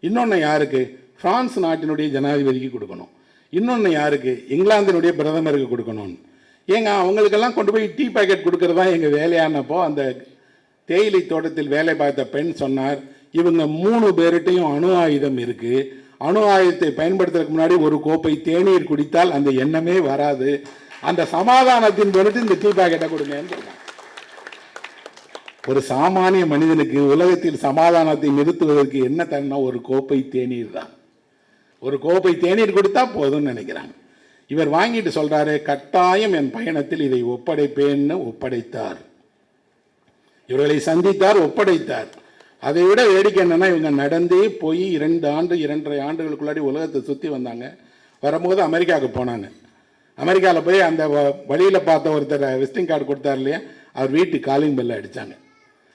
[SPEAKER 1] இன்னொன்று யாருக்கு, பிரான்ஸ் நாட்டினுடைய ஜனாதிபதிக்கு கொடுக்கணும், இன்னொன்று யாருக்கு, இங்கிலாந்தினுடைய பிரதமருக்கு கொடுக்கணும்னு. ஏங்க, அவங்களுக்கெல்லாம் கொண்டு போய் டீ பாக்கெட் கொடுக்கறது தான் எங்கள் வேலையானப்போ அந்த தேயிலை தோட்டத்தில் வேலை பார்த்த பெண் சொன்னார், இவங்க 3 பேர்கிட்டையும் அணு ஆயுதம் இருக்குது, அணு ஆயுதத்தை பயன்படுத்துறதுக்கு முன்னாடி ஒரு கோப்பை தேநீர் குடித்தால் அந்த எண்ணமே வராது, அந்த சமாதானத்தின் பொருட்டு இந்த டீ பாக்கெட்டை கொடுங்கன்னு சொன்னாங்க. ஒரு சாமானிய மனிதனுக்கு உலகத்தில் சமாதானத்தை நிறுத்துவதற்கு என்ன தரனா, ஒரு கோப்பை தேநீர் தான். ஒரு கோப்பை தேநீர் கொடுத்தா போதும்னு நினைக்கிறாங்க. இவர் வாங்கிட்டு சொல்றாரு, கட்டாயம் என் பயணத்தில் இதை ஒப்படைப்பேன்னு ஒப்படைத்தார். இவர்களை சந்தித்தார், ஒப்படைத்தார். அதை விட வேடிக்கை என்னன்னா, இவங்க நடந்தே போய் 2.5 ஆண்டுகளுக்குள்ளாடி உலகத்தை சுற்றி வந்தாங்க. வரும்போது அமெரிக்காவுக்கு போனாங்க. அமெரிக்காவில் போய் அந்த வழியில் பார்த்த ஒருத்தர் விசிட்டிங் கார்டு கொடுத்தார் இல்லையா, அவர் வீட்டு காலிங் பெல்ல அடித்தாங்க.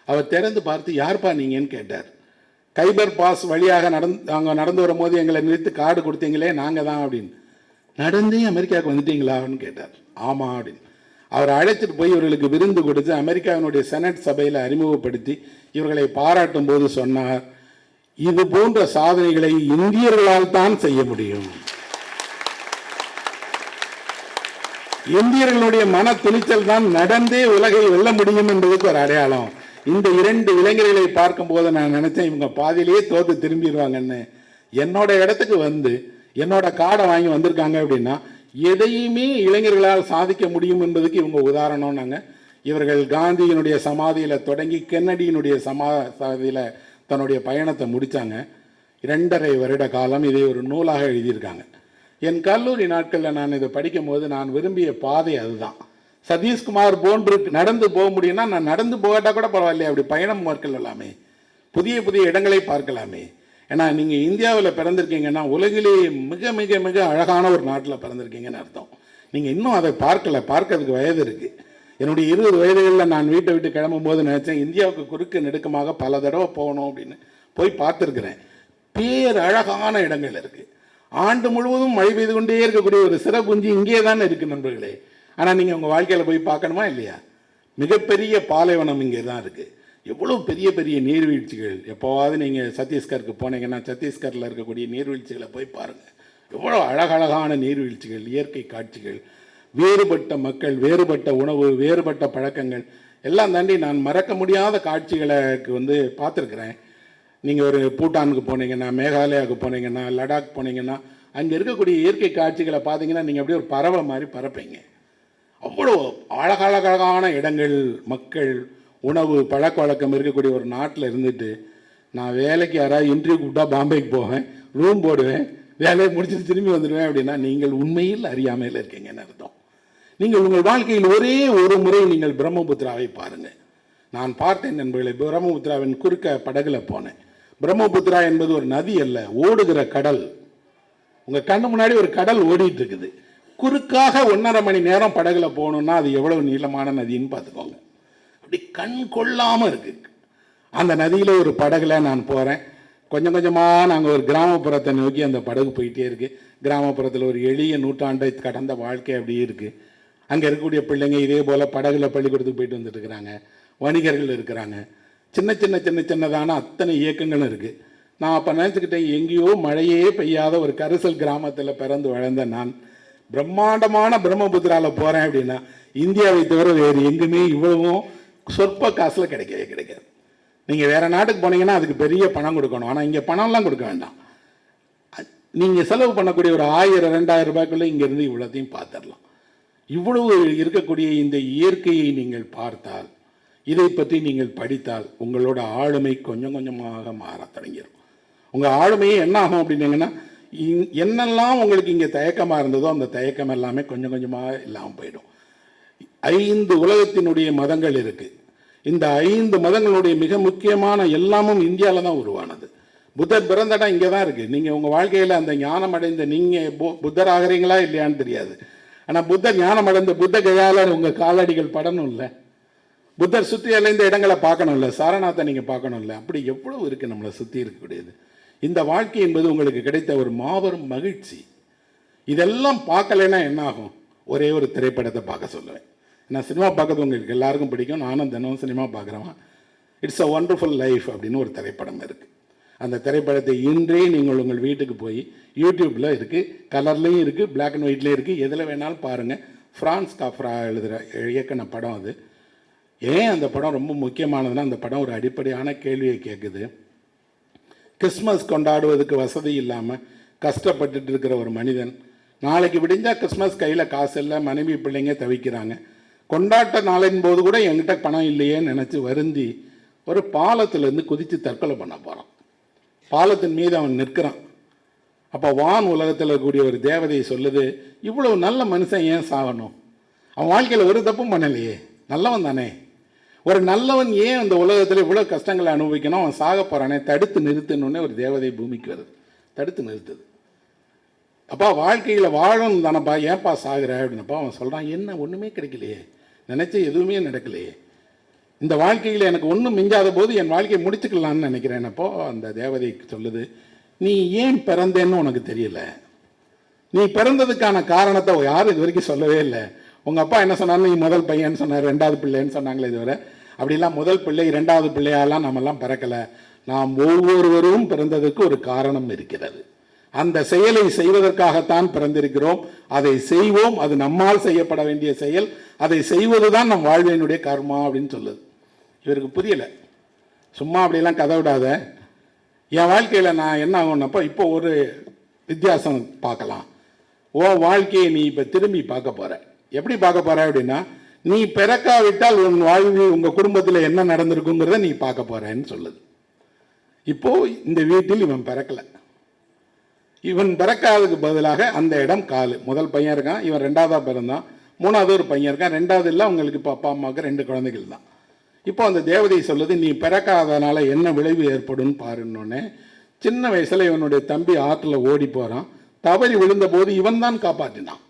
[SPEAKER 1] அவர் திறந்து பார்த்து, யார்ப்பா நீங்கன்னு கேட்டார். கைபர் பாஸ் வழியாக அங்கே நடந்து வரும்போது எங்களை நிறுத்தி கார்டு கொடுத்தீங்களே, நாங்கள் தான் அப்படின்னு. நடந்தே அமெரிக்காவுக்கு வந்துட்டீங்களான்னு கேட்டார். ஆமாம் அப்படின்னு. அவர் அழைச்சிட்டு போய் இவர்களுக்கு விருந்து கொடுத்து அமெரிக்காவினுடைய செனட் சபையில் அறிமுகப்படுத்தி இவர்களை பாராட்டும் போது சொன்னார், இது போன்ற சாதனைகளை இந்தியர்களால் தான் செய்ய முடியும், இந்தியர்களுடைய மன துணிச்சல் தான் நடந்தே உலகை வெல்ல முடியும் என்பதற்கு ஒரு அடையாளம். இந்த 2 இளைஞர்களை பார்க்கும் போது நான் நினைச்சேன், இவங்க பாதியிலேயே தோத்து திரும்பிடுவாங்கன்னு. என்னோட இடத்துக்கு வந்து என்னோட கார்டை வாங்கி வந்திருக்காங்க அப்படின்னா, எதையுமே இளைஞர்களால் சாதிக்க முடியும் என்பதுக்கு இவங்க உதாரணம்னாங்க. இவர்கள் காந்தியினுடைய சமாதியில் தொடங்கி கென்னடியினுடைய சமாதியில் தன்னுடைய பயணத்தை முடித்தாங்க. 2.5 வருட காலம் இதை ஒரு நூலாக எழுதியிருக்காங்க. என் கல்லூரி நாட்களில் நான் இதை படிக்கும் போது நான் விரும்பிய பாதை அதுதான். சதீஷ்குமார் போன்று நடந்து போக முடியும்னா நான் நடந்து போகட்டா கூட பரவாயில்லையே, அப்படி பயணம் மேற்கொள்ளலாமே, புதிய புதிய இடங்களை பார்க்கலாமே. ஏன்னா நீங்கள் இந்தியாவில் பிறந்திருக்கீங்கன்னா உலகிலேயே மிக மிக மிக அழகான ஒரு நாட்டில் பிறந்திருக்கீங்கன்னு அர்த்தம். நீங்கள் இன்னும் அதை பார்க்கறதுக்கு வயது இருக்குது. என்னுடைய 20 வயதுகளில் நான் வீட்டை விட்டு கிளம்பும் போது நினச்சேன், இந்தியாவுக்கு குறுக்கு நெடுக்கமாக பல தடவை போகணும் அப்படின்னு போய் பார்த்துருக்குறேன். அழகான இடங்கள் இருக்குது. ஆண்டு முழுவதும் மழை பெய்து கொண்டே இருக்கக்கூடிய ஒரு சிறப்புஞ்சி இங்கே தானே இருக்குது நண்பர்களே. ஆனால் நீங்கள் உங்கள் வாழ்க்கையில் போய் பார்க்கணுமா இல்லையா? மிகப்பெரிய பாலைவனம் இங்கே தான் இருக்குது. எவ்வளோ பெரிய பெரிய நீர்வீழ்ச்சிகள். எப்போவாவது நீங்கள் சத்தீஸ்கருக்கு போனீங்கன்னா சத்தீஸ்கரில் இருக்கக்கூடிய நீர்வீழ்ச்சிகளை போய் பாருங்கள். எவ்வளோ அழகழகான நீர்வீழ்ச்சிகள், இயற்கை காட்சிகள், வேறுபட்ட மக்கள், வேறுபட்ட உணவு, வேறுபட்ட பழக்கங்கள் எல்லாம் தாண்டி நான் மறக்க முடியாத காட்சிகளுக்கு பார்த்துருக்குறேன். நீங்கள் ஒரு பூட்டானுக்கு போனீங்கன்னா, மேகாலயாவுக்கு போனீங்கன்னா, லடாக் போனீங்கன்னா, அங்கே இருக்கக்கூடிய இயற்கை காட்சிகளை பார்த்தீங்கன்னா நீங்கள் அப்படியே ஒரு பறவை மாதிரி பறப்பீங்க. அவ்வளோ அழகழகான இடங்கள், மக்கள், உணவு, பழக்க வழக்கம் இருக்கக்கூடிய ஒரு நாட்டில் இருந்துட்டு நான் வேலைக்கு யாராவது இன்டர்வியூ கூப்பிட்டா பாம்பேக்கு போவேன், ரூம் போடுவேன், வேலையை முடிச்சுட்டு திரும்பி வந்துடுவேன் அப்படின்னா நீங்கள் உண்மையில் அறியாமையில் இருக்கீங்கன்னு அர்த்தம். நீங்கள் உங்கள் வாழ்க்கையில் ஒரே ஒரு முறை நீங்கள் பிரம்மபுத்திராவை பாருங்கள். நான் பார்த்தேன் நண்பர்களை, பிரம்மபுத்திராவின் குறுக்க படகுல போனேன். பிரம்மபுத்திரா என்பது ஒரு நதி அல்ல, ஓடுகிற கடல். உங்கள் கண்ணு முன்னாடி ஒரு கடல் ஓடிட்டு இருக்குது. குறுக்காக 1.5 மணி நேரம் படகுல போகணுன்னா அது எவ்வளவு நீளமான நதின்னு பார்த்துக்கோங்க. அப்படி கண் கொள்ளாமல் இருக்குது. அந்த நதியில் ஒரு படகுல நான் போகிறேன். கொஞ்சம் கொஞ்சமாக நாங்கள் ஒரு கிராமப்புறத்தை நோக்கி அந்த படகு போயிட்டே இருக்குது. கிராமப்புறத்தில் ஒரு எளிய நூற்றாண்டை கடந்த வாழ்க்கை அப்படியே இருக்குது. அங்கே இருக்கக்கூடிய பிள்ளைங்க இதே போல் படகுல பள்ளிக்கூடத்துக்கு போயிட்டு வந்துட்டு இருக்கிறாங்க. வணிகர்கள் இருக்கிறாங்க. சின்னதான அத்தனை இயக்கங்களும் இருக்குது. நான் அப்போ நினச்சிக்கிட்டேன், எங்கேயோ மழையே பெய்யாத ஒரு கரிசல் கிராமத்தில் பிறந்து வளர்ந்த நான் பிரம்மாண்டமான பிரம்மபுத்திராவில் போகிறேன் அப்படின்னா இந்தியாவை தவிர வேறு எங்குமே இவ்வளவும் சொற்ப காசில் கிடைக்காது. நீங்கள் வேறு நாட்டுக்கு போனீங்கன்னா அதுக்கு பெரிய பணம் கொடுக்கணும். ஆனால் இங்கே பணம்லாம் கொடுக்க வேண்டாம். நீங்கள் செலவு பண்ணக்கூடிய ஒரு 1000-2000 ரூபாய்க்குள்ளே இங்கேருந்து இவ்வளோத்தையும் பார்த்துடலாம். இவ்வளவு இருக்கக்கூடிய இந்த இயற்கையை நீங்கள் பார்த்தால், இதை பற்றி நீங்கள் படித்தால் உங்களோட ஆளுமை கொஞ்சம் கொஞ்சமாக மாற தொடங்கிடும். உங்கள் ஆளுமையே என்ன ஆகும் அப்படின்னீங்கன்னா, என்னெல்லாம் உங்களுக்கு இங்கே தயக்கமாக இருந்ததோ அந்த தயக்கம் எல்லாமே கொஞ்சம் கொஞ்சமாக இல்லாமல் போயிடும். 5 உலகத்தினுடைய மதங்கள் இருக்குது. இந்த 5 மதங்களுடைய மிக முக்கியமான எல்லாமும் இந்தியாவில் தான் உருவானது. புத்தர் பிறந்த இடம் இங்கே தான் இருக்குது. நீங்கள் உங்கள் வாழ்க்கையில் அந்த ஞானம் அடைந்த நீங்கள் புத்தர் ஆகிறீங்களா இல்லையான்னு தெரியாது. ஆனால் புத்தர் ஞானம் அடைந்த புத்த கயால உங்கள் காலடிகள் படணும் இல்லை, புத்தர் சுற்றி அலைந்த இடங்களை பார்க்கணும் இல்லை, சாரநாத்தை நீங்கள் பார்க்கணும் இல்லை. அப்படி எவ்வளவு இருக்குது நம்மளை சுற்றி இருக்கக்கூடியது. இந்த வாழ்க்கை என்பது உங்களுக்கு கிடைத்த ஒரு மாபெரும் மகிழ்ச்சி. இதெல்லாம் பார்க்கலைன்னா என்ன ஆகும்? ஒரே ஒரு திரைப்படத்தை பார்க்க சொல்லுவேன். நான் சினிமா பார்க்கறது உங்களுக்கு எல்லாருக்கும் பிடிக்கும். நானும் தினமும் சினிமா பார்க்குறேன். இட்ஸ் அ ஒண்டர்ஃபுல் லைஃப் அப்படின்னு ஒரு திரைப்படம் இருக்குது. அந்த திரைப்படத்தை இன்றே நீங்கள் உங்கள் வீட்டுக்கு போய் யூடியூப்பில் இருக்குது, கலர்லேயும் இருக்குது, பிளாக் அண்ட் ஒயிட்லேயும் இருக்குது, எதில் வேணாலும் பாருங்கள். ஃப்ரான்ஸ் காஃப்ரா இயக்கின படம் அது. ஏன் அந்த படம் ரொம்ப முக்கியமானதுன்னா, அந்த படம் ஒரு அடிப்படையான கேள்வியை கேட்குது. கிறிஸ்மஸ் கொண்டாடுவதுக்கு வசதி இல்லாமல் கஷ்டப்பட்டுட்டு இருக்கிற ஒரு மனிதன், நாளைக்கு விடிஞ்சால் கிறிஸ்மஸ் கையில் காசு இல்லை, மனைவி பிள்ளைங்க தவிக்கிறாங்க, கொண்டாட்ட நாளின் போது கூட என்கிட்ட பணம் இல்லையேன்னு நினச்சி வருந்தி ஒரு பாலத்திலேருந்து குதித்து தற்கொலை பண்ண போகிறான். பாலத்தின் மீது அவன் நிற்கிறான். அப்போ வான் உலகத்தில் இருக்கக்கூடிய ஒரு தேவதையை சொல்லுது, இவ்வளவு நல்ல மனுஷன் ஏன் சாகணும்? அவன் வாழ்க்கையில் ஒரு தப்பும் பண்ணலையே, நல்லவன் தானே. ஒரு நல்லவன் ஏன் அந்த உலகத்தில் இவ்வளோ கஷ்டங்களை அனுபவிக்கணும்? அவன் சாக போகிறானே, தடுத்து நிறுத்தணுன்னே ஒரு தேவதை பூமிக்கு வருது, தடுத்து நிறுத்துது. அப்பா வாழ்க்கையில் வாழணும் தானப்பா, ஏன்ப்பா சாகுற அப்படின்னப்பா அவன் சொல்கிறான், என்ன ஒன்றுமே கிடைக்கலையே, நினச்ச எதுவுமே நடக்கலையே, இந்த வாழ்க்கையில் எனக்கு ஒன்றும் மிஞ்சாத போது என் வாழ்க்கையை முடிச்சுக்கலான்னு நினைக்கிறேன். அப்போ அந்த தேவதை சொல்லுது, நீ ஏன் பிறந்தேன்னு உனக்கு தெரியல, நீ பிறந்ததுக்கான காரணத்தை யாரும் இது வரைக்கும் சொல்லவே இல்லை. உங்கள் அப்பா என்ன சொன்னார்? நீ முதல் பையன் சொன்னார், 2வது பிள்ளைன்னு சொன்னாங்களே இதுவரை. அப்படிலாம் முதல் பிள்ளை 2வது பிள்ளையாலாம் நம்மெல்லாம் பிறக்கலை. நாம் ஒவ்வொருவரும் பிறந்ததுக்கு ஒரு காரணம் இருக்கிறது. அந்த செயலை செய்வதற்காகத்தான் பிறந்திருக்கிறோம். அதை செய்வோம். அது நம்மால் செய்யப்பட வேண்டிய செயல். அதை செய்வது தான் நம் வாழ்வினுடைய கர்மா அப்படின்னு சொல்லுது. இவருக்கு புரியலை. சும்மா அப்படியெல்லாம் கதை விடாத. என் வாழ்க்கையில் நான் என்ன ஆகும்னப்போ, இப்போ ஒரு வித்தியாசம் பார்க்கலாம். வாழ்க்கையை நீ இப்போ திரும்பி பார்க்க போகிற. எப்படி பார்க்க போகிற அப்படின்னா, நீ பிறக்காவிட்டால் உன் வாழ்வில் உங்கள் குடும்பத்தில் என்ன நடந்திருக்குங்கிறத நீ பார்க்க போகிறேன்னு சொல்லுது. இப்போது இந்த வீட்டில் இவன் பிறக்கலை. இவன் பிறக்காததுக்கு பதிலாக அந்த இடம் காலு. முதல் பையன் இருக்கான், இவன் 2வதாக பிறந்தான். 3வது ஒரு பையன் இருக்கான். 2வது இல்லை, அவங்களுக்கு இப்போ அப்பா அம்மாவுக்கு 2 குழந்தைகள் தான். இப்போ அந்த தேவதை சொல்லுது, நீ பிறக்காதனால என்ன விளைவு ஏற்படும் பாருன்னொன்னே, சின்ன வயசில் இவனுடைய தம்பி ஆற்றில் ஓடி போகிறான். தவறி விழுந்தபோது இவன் தான் காப்பாற்றினான்.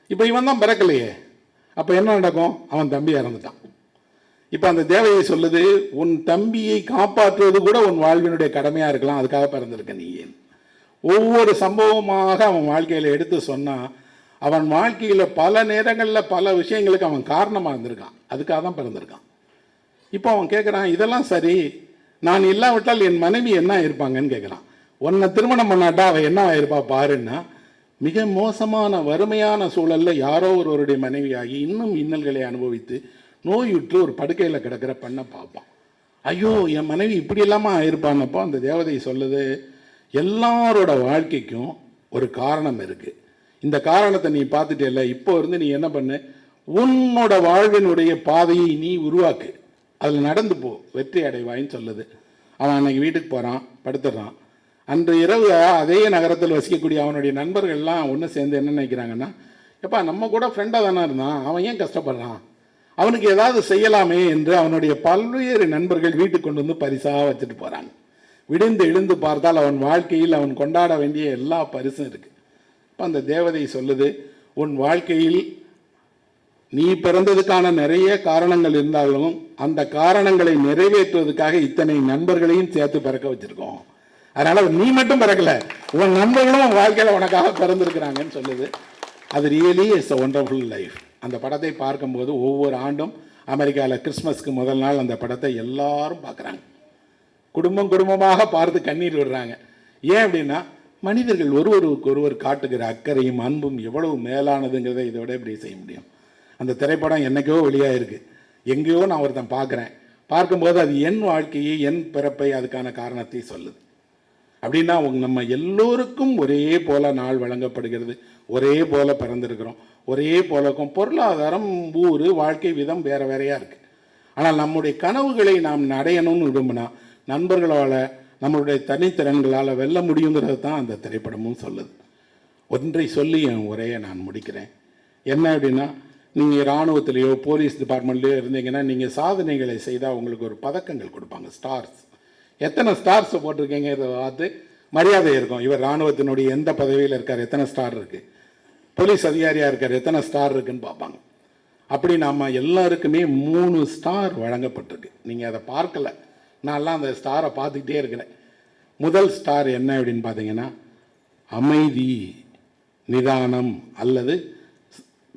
[SPEAKER 1] இப்போ இவன் தான் பிறக்கலையே, அப்போ என்ன நடக்கும்? அவன் தம்பி இறந்துட்டான். இப்போ அந்த தேவதை சொல்லுது, உன் தம்பியை காப்பாற்றுவது கூட உன் வாழ்வினுடைய கடமையாக இருக்கலாம், அதுக்காக பிறந்திருக்க நீ ஏன்? ஒவ்வொரு சம்பவமாக அவன் வாழ்க்கையில் எடுத்து சொன்னால், அவன் வாழ்க்கையில் பல நேரங்களில் பல விஷயங்களுக்கு அவன் காரணமாக இருந்திருக்கான், அதுக்காக தான் பிறந்திருக்கான். இப்போ அவன் கேட்குறான், இதெல்லாம் சரி, நான் இல்லாவிட்டால் என் மனைவி என்ன இருப்பாங்கன்னு கேட்குறான். உன்னை திருமணம் பண்ணாட்டா அவள் என்ன ஆயிருப்பா பாருன்னா, மிக மோசமான வறுமையான சூழலில் யாரோ ஒருவருடைய மனைவியாகி இன்னும் இன்னல்களை அனுபவித்து நோயுற்று ஒரு படுக்கையில் கிடக்கிற பெண்ணை பார்ப்பான். ஐயோ, என் மனைவி இப்படி இல்லாமல் ஆயிருப்பான்னப்போ அந்த தேவதை சொல்லுது, எல்லாரோட வாழ்க்கைக்கும் ஒரு காரணம் இருக்குது. இந்த காரணத்தை நீ பார்த்துட்டே, இப்போ இருந்து நீ என்ன பண்ணு, உன்னோட வாழ்வினுடைய பாதையை நீ உருவாக்கு, அதில் நடந்து போ, வெற்றி அடைவாயின்னு சொல்லுது. அவன் அன்னைக்கு வீட்டுக்கு போகிறான், படுத்துடுறான். அன்று இரவு அதே நகரத்தில் வசிக்கக்கூடிய அவனுடைய நண்பர்கள்லாம் ஒன்று சேர்ந்து என்ன நினைக்கிறாங்கன்னா, எப்பா நம்ம கூட ஃப்ரெண்டாக தானே இருந்தான், அவன் ஏன் கஷ்டப்படுறான், அவனுக்கு ஏதாவது செய்யலாமே என்று அவனுடைய பல்வேறு நண்பர்கள் வீட்டுக்கு கொண்டு வந்து பரிசாக வச்சுட்டு போகிறாங்க. விழுந்து எழுந்து பார்த்தால் அவன் வாழ்க்கையில் அவன் கொண்டாட வேண்டிய எல்லா பரிசும் இருக்கு. இப்போ அந்த தேவதை சொல்லுது, உன் வாழ்க்கையில் நீ பிறந்ததுக்கான நிறைய காரணங்கள் இருந்தாலும் அந்த காரணங்களை நிறைவேற்றுவதற்காக இத்தனை நண்பர்களையும் சேர்த்து பிறக்க வச்சிருக்கோம். அதனால நீ மட்டும் பிறக்கல, உன் நண்பர்களும் உன் வாழ்க்கையில் உனக்காக பிறந்திருக்கிறாங்கன்னு சொல்லுது. அது really is a wonderful life. அந்த படத்தை பார்க்கும்போது ஒவ்வொரு ஆண்டும் அமெரிக்காவில் கிறிஸ்மஸ்க்கு முதல் நாள் அந்த படத்தை எல்லாரும் பார்க்குறாங்க. குடும்பம் குடும்பமாக பார்த்து கண்ணீர் விடுறாங்க. ஏன் அப்படின்னா மனிதர்கள் ஒருவருக்கு ஒருவர் காட்டுகிற அக்கறையும் அன்பும் எவ்வளவு மேலானதுங்கிறத இதை விட எப்படி செய்ய முடியும். அந்த திரைப்படம் என்னைக்கோ வெளியாகிருக்கு, எங்கேயோ நான் ஒருத்தன் பார்க்குறேன். பார்க்கும்போது அது என் வாழ்க்கையை, என் பிறப்பை, அதுக்கான காரணத்தை சொல்லுது. அப்படின்னா நம்ம எல்லோருக்கும் ஒரே போல நாள் வழங்கப்படுகிறது, ஒரே போல பிறந்திருக்கிறோம், ஒரே போலக்கும் பொருளாதாரம், ஊர், வாழ்க்கை விதம் வேற வேறையாக இருக்குது. ஆனால் நம்முடைய கனவுகளை நாம் அடையணும்னு விரும்பினா நண்பர்களால், நம்மளுடைய தனித்திறன்களால் வெல்ல முடியுங்கிறது தான் அந்த திரைப்படமும் சொல்லுது. ஒன்றை சொல்லி என் உரையை நான் முடிக்கிறேன். என்ன அப்படின்னா, நீங்கள் இராணுவத்திலேயோ போலீஸ் டிபார்ட்மெண்ட்லேயோ இருந்தீங்கன்னா நீங்கள் சாதனைகளை செய்தால் உங்களுக்கு ஒரு பதக்கங்கள் கொடுப்பாங்க, ஸ்டார்ஸ். எத்தனை ஸ்டார்ஸ் போட்டிருக்கீங்கிறத பார்த்து மரியாதை இருக்கும். இவர் இராணுவத்தினுடைய எந்த பதவியில் இருக்கார், எத்தனை ஸ்டார் இருக்குது, போலீஸ் அதிகாரியாக இருக்கார், எத்தனை ஸ்டார் இருக்குன்னு பார்ப்பாங்க. அப்படி நம்ம எல்லாருக்குமே 3 ஸ்டார் வழங்கப்பட்டிருக்கு. நீங்கள் அதை பார்க்கல, நான்லாம் அந்த ஸ்டாரை பார்த்துக்கிட்டே இருக்கிறேன். முதல் ஸ்டார் என்ன அப்படின்னு பார்த்தீங்கன்னா அமைதி, நிதானம், அல்லது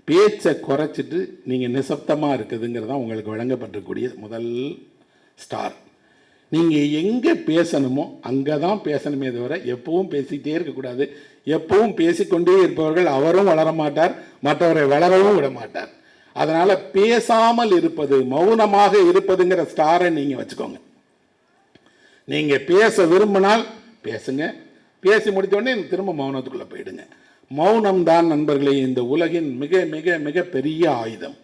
[SPEAKER 1] பேச்சை குறைச்சிட்டு நீங்கள் நிசப்தமாக இருக்குதுங்கிறது தான் உங்களுக்கு வழங்கப்பட்டிருக்கக்கூடிய முதல் ஸ்டார். நீங்கள் எங்கே பேசணுமோ அங்கே தான் பேசணுமே தவிர எப்பவும் பேசிக்கிட்டே இருக்கக்கூடாது. எப்பவும் பேசிக்கொண்டே இருப்பவர்கள் அவரும் வளர மாட்டார், மற்றவரை வளரவும் விட மாட்டார். அதனால் பேசாமல் இருப்பது, மௌனமாக இருப்பதுங்கிற ஸ்டாரை நீங்கள் வச்சுக்கோங்க. நீங்கள் பேச விரும்பினால் பேசுங்க, பேசி முடித்தோடனே திரும்ப மௌனத்துக்குள்ளே போயிடுங்க. மௌனம் தான் நண்பர்களே இந்த உலகின் மிக மிக மிக பெரிய ஆயுதம்.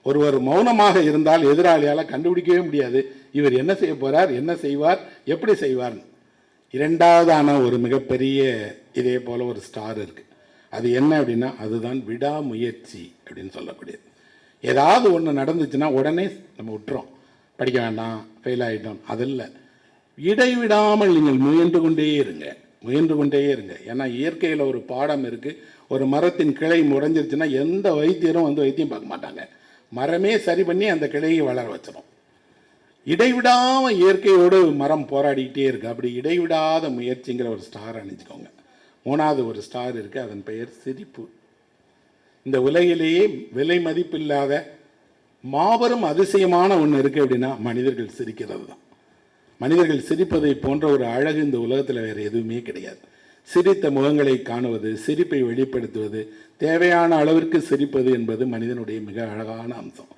[SPEAKER 1] ஒருவர் மௌனமாக இருந்தால் எதிராளியால் கண்டுபிடிக்கவே முடியாது இவர் என்ன செய்ய போகிறார், என்ன செய்வார், எப்படி செய்வார். இரண்டாவதான ஒரு மிகப்பெரிய இதே போல் ஒரு ஸ்டார் இருக்குது. அது என்ன அப்படின்னா அதுதான் விடாமுயற்சி அப்படின்னு சொல்லக்கூடியது. ஏதாவது ஒன்று நடந்துச்சுன்னா உடனே நம்ம விட்டுறோம், படிக்க வேண்டாம், ஃபெயில் ஆகிட்டோம். அதில்ல, இடைவிடாமல் நீங்கள் முயன்று கொண்டே இருங்க, முயன்று கொண்டே இருங்க. ஏன்னா இயற்கையில் ஒரு பாடம் இருக்குது. ஒரு மரத்தின் கிளை முடைஞ்சிருச்சுன்னா எந்த வைத்தியரும் வந்து வைத்தியம் பார்க்க மாட்டாங்க, மரமே சரி பண்ணி அந்த கிளையை வளர வச்சிடும். இடைவிடாமல் இயற்கையோடு மரம் போராடிக்கிட்டே இருக்குது. அப்படி இடைவிடாத முயற்சிங்கிற ஒரு ஸ்டார் அணிஞ்சுக்கோங்க. 3வது ஒரு ஸ்டார் இருக்குது, அதன் பெயர் சிரிப்பு. இந்த உலகிலேயே விலை மதிப்பில்லாத மாபெரும் அதிசயமான ஒன்று இருக்குது அப்படின்னா மனிதர்கள் சிரிக்கிறது தான். மனிதர்கள் சிரிப்பதை போன்ற ஒரு அழகு இந்த உலகத்தில் வேறு எதுவுமே கிடையாது. சிரித்த முகங்களை காணுவது, சிரிப்பை வெளிப்படுத்துவது, தேவையான அளவிற்கு சிரிப்பது என்பது மனிதனுடைய மிக அழகான அம்சம்.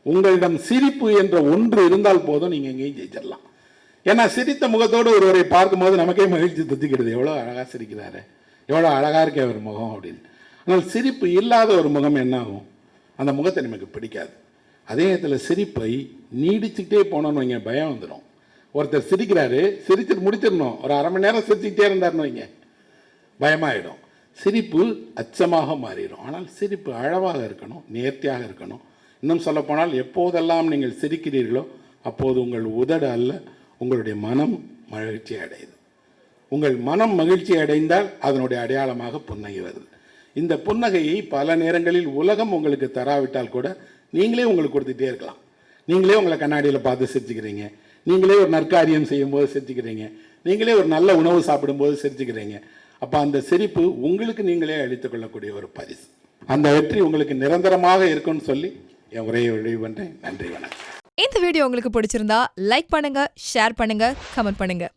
[SPEAKER 1] உங்களிடம் சிரிப்பு என்ற ஒன்று இருந்தால் போதும், நீங்கள் எங்கேயும் ஜெயிச்சிடலாம். ஏன்னா சிரித்த முகத்தோடு ஒருவரை பார்க்கும்போது நமக்கே மகிழ்ச்சி தத்திக்கிறது, எவ்வளோ அழகாக சிரிக்கிறாரு, எவ்வளோ அழகாக இருக்க ஒரு முகம் அப்படின்னு. ஆனால் சிரிப்பு இல்லாத ஒரு முகம் என்ன ஆகும், அந்த முகத்தை நமக்கு பிடிக்காது. அதே நேரத்தில் சிரிப்பை நீடிச்சுக்கிட்டே போனோன்னு வைங்க, பயம் வந்துடும். ஒருத்தர் சிரிக்கிறாரு, சிரிச்சுட்டு முடிச்சிடணும், ஒரு அரை மணி நேரம் சிரிச்சுக்கிட்டே இருந்தாருன்னு வைங்க, பயமாயிடும். சிரிப்பு அச்சமாக மாறிடும். ஆனால் சிரிப்பு அழகாக இருக்கணும், நேர்த்தியாக இருக்கணும். இன்னும் சொல்லப்போனால் எப்போதெல்லாம் நீங்கள் சிரிக்கிறீர்களோ அப்போது உங்கள் உதடு அல்ல, உங்களுடைய மனம் மகிழ்ச்சி அடையுது. உங்கள் மனம் மகிழ்ச்சி அடைந்தால் அதனுடைய அடையாளமாக புன்னகை வருது. இந்த புன்னகையை பல நேரங்களில் உலகம் உங்களுக்கு தராவிட்டால் கூட நீங்களே உங்களுக்கு கொடுத்துட்டே இருக்கலாம். நீங்களே உங்களை கண்ணாடியில் பார்த்து சிரிச்சுக்கிறீங்க, நீங்களே ஒரு நற்காரியம் செய்யும்போது சிரிச்சுக்கிறீங்க, நீங்களே ஒரு நல்ல உணவு சாப்பிடும்போது சிரிச்சுக்கிறீங்க. அப்போ அந்த சிரிப்பு உங்களுக்கு நீங்களே அளித்துக் கொள்ளக்கூடிய ஒரு பரிசு. அந்த வெற்றி உங்களுக்கு நிரந்தரமாக இருக்கும்னு சொல்லி என் உரையை விளைவு பண்ணுறேன். நன்றி, வணக்கம்.
[SPEAKER 2] இந்த வீடியோ உங்களுக்கு பிடிச்சிருந்தா லைக் பண்ணுங்க, ஷேர் பண்ணுங்க, கமெண்ட் பண்ணுங்க.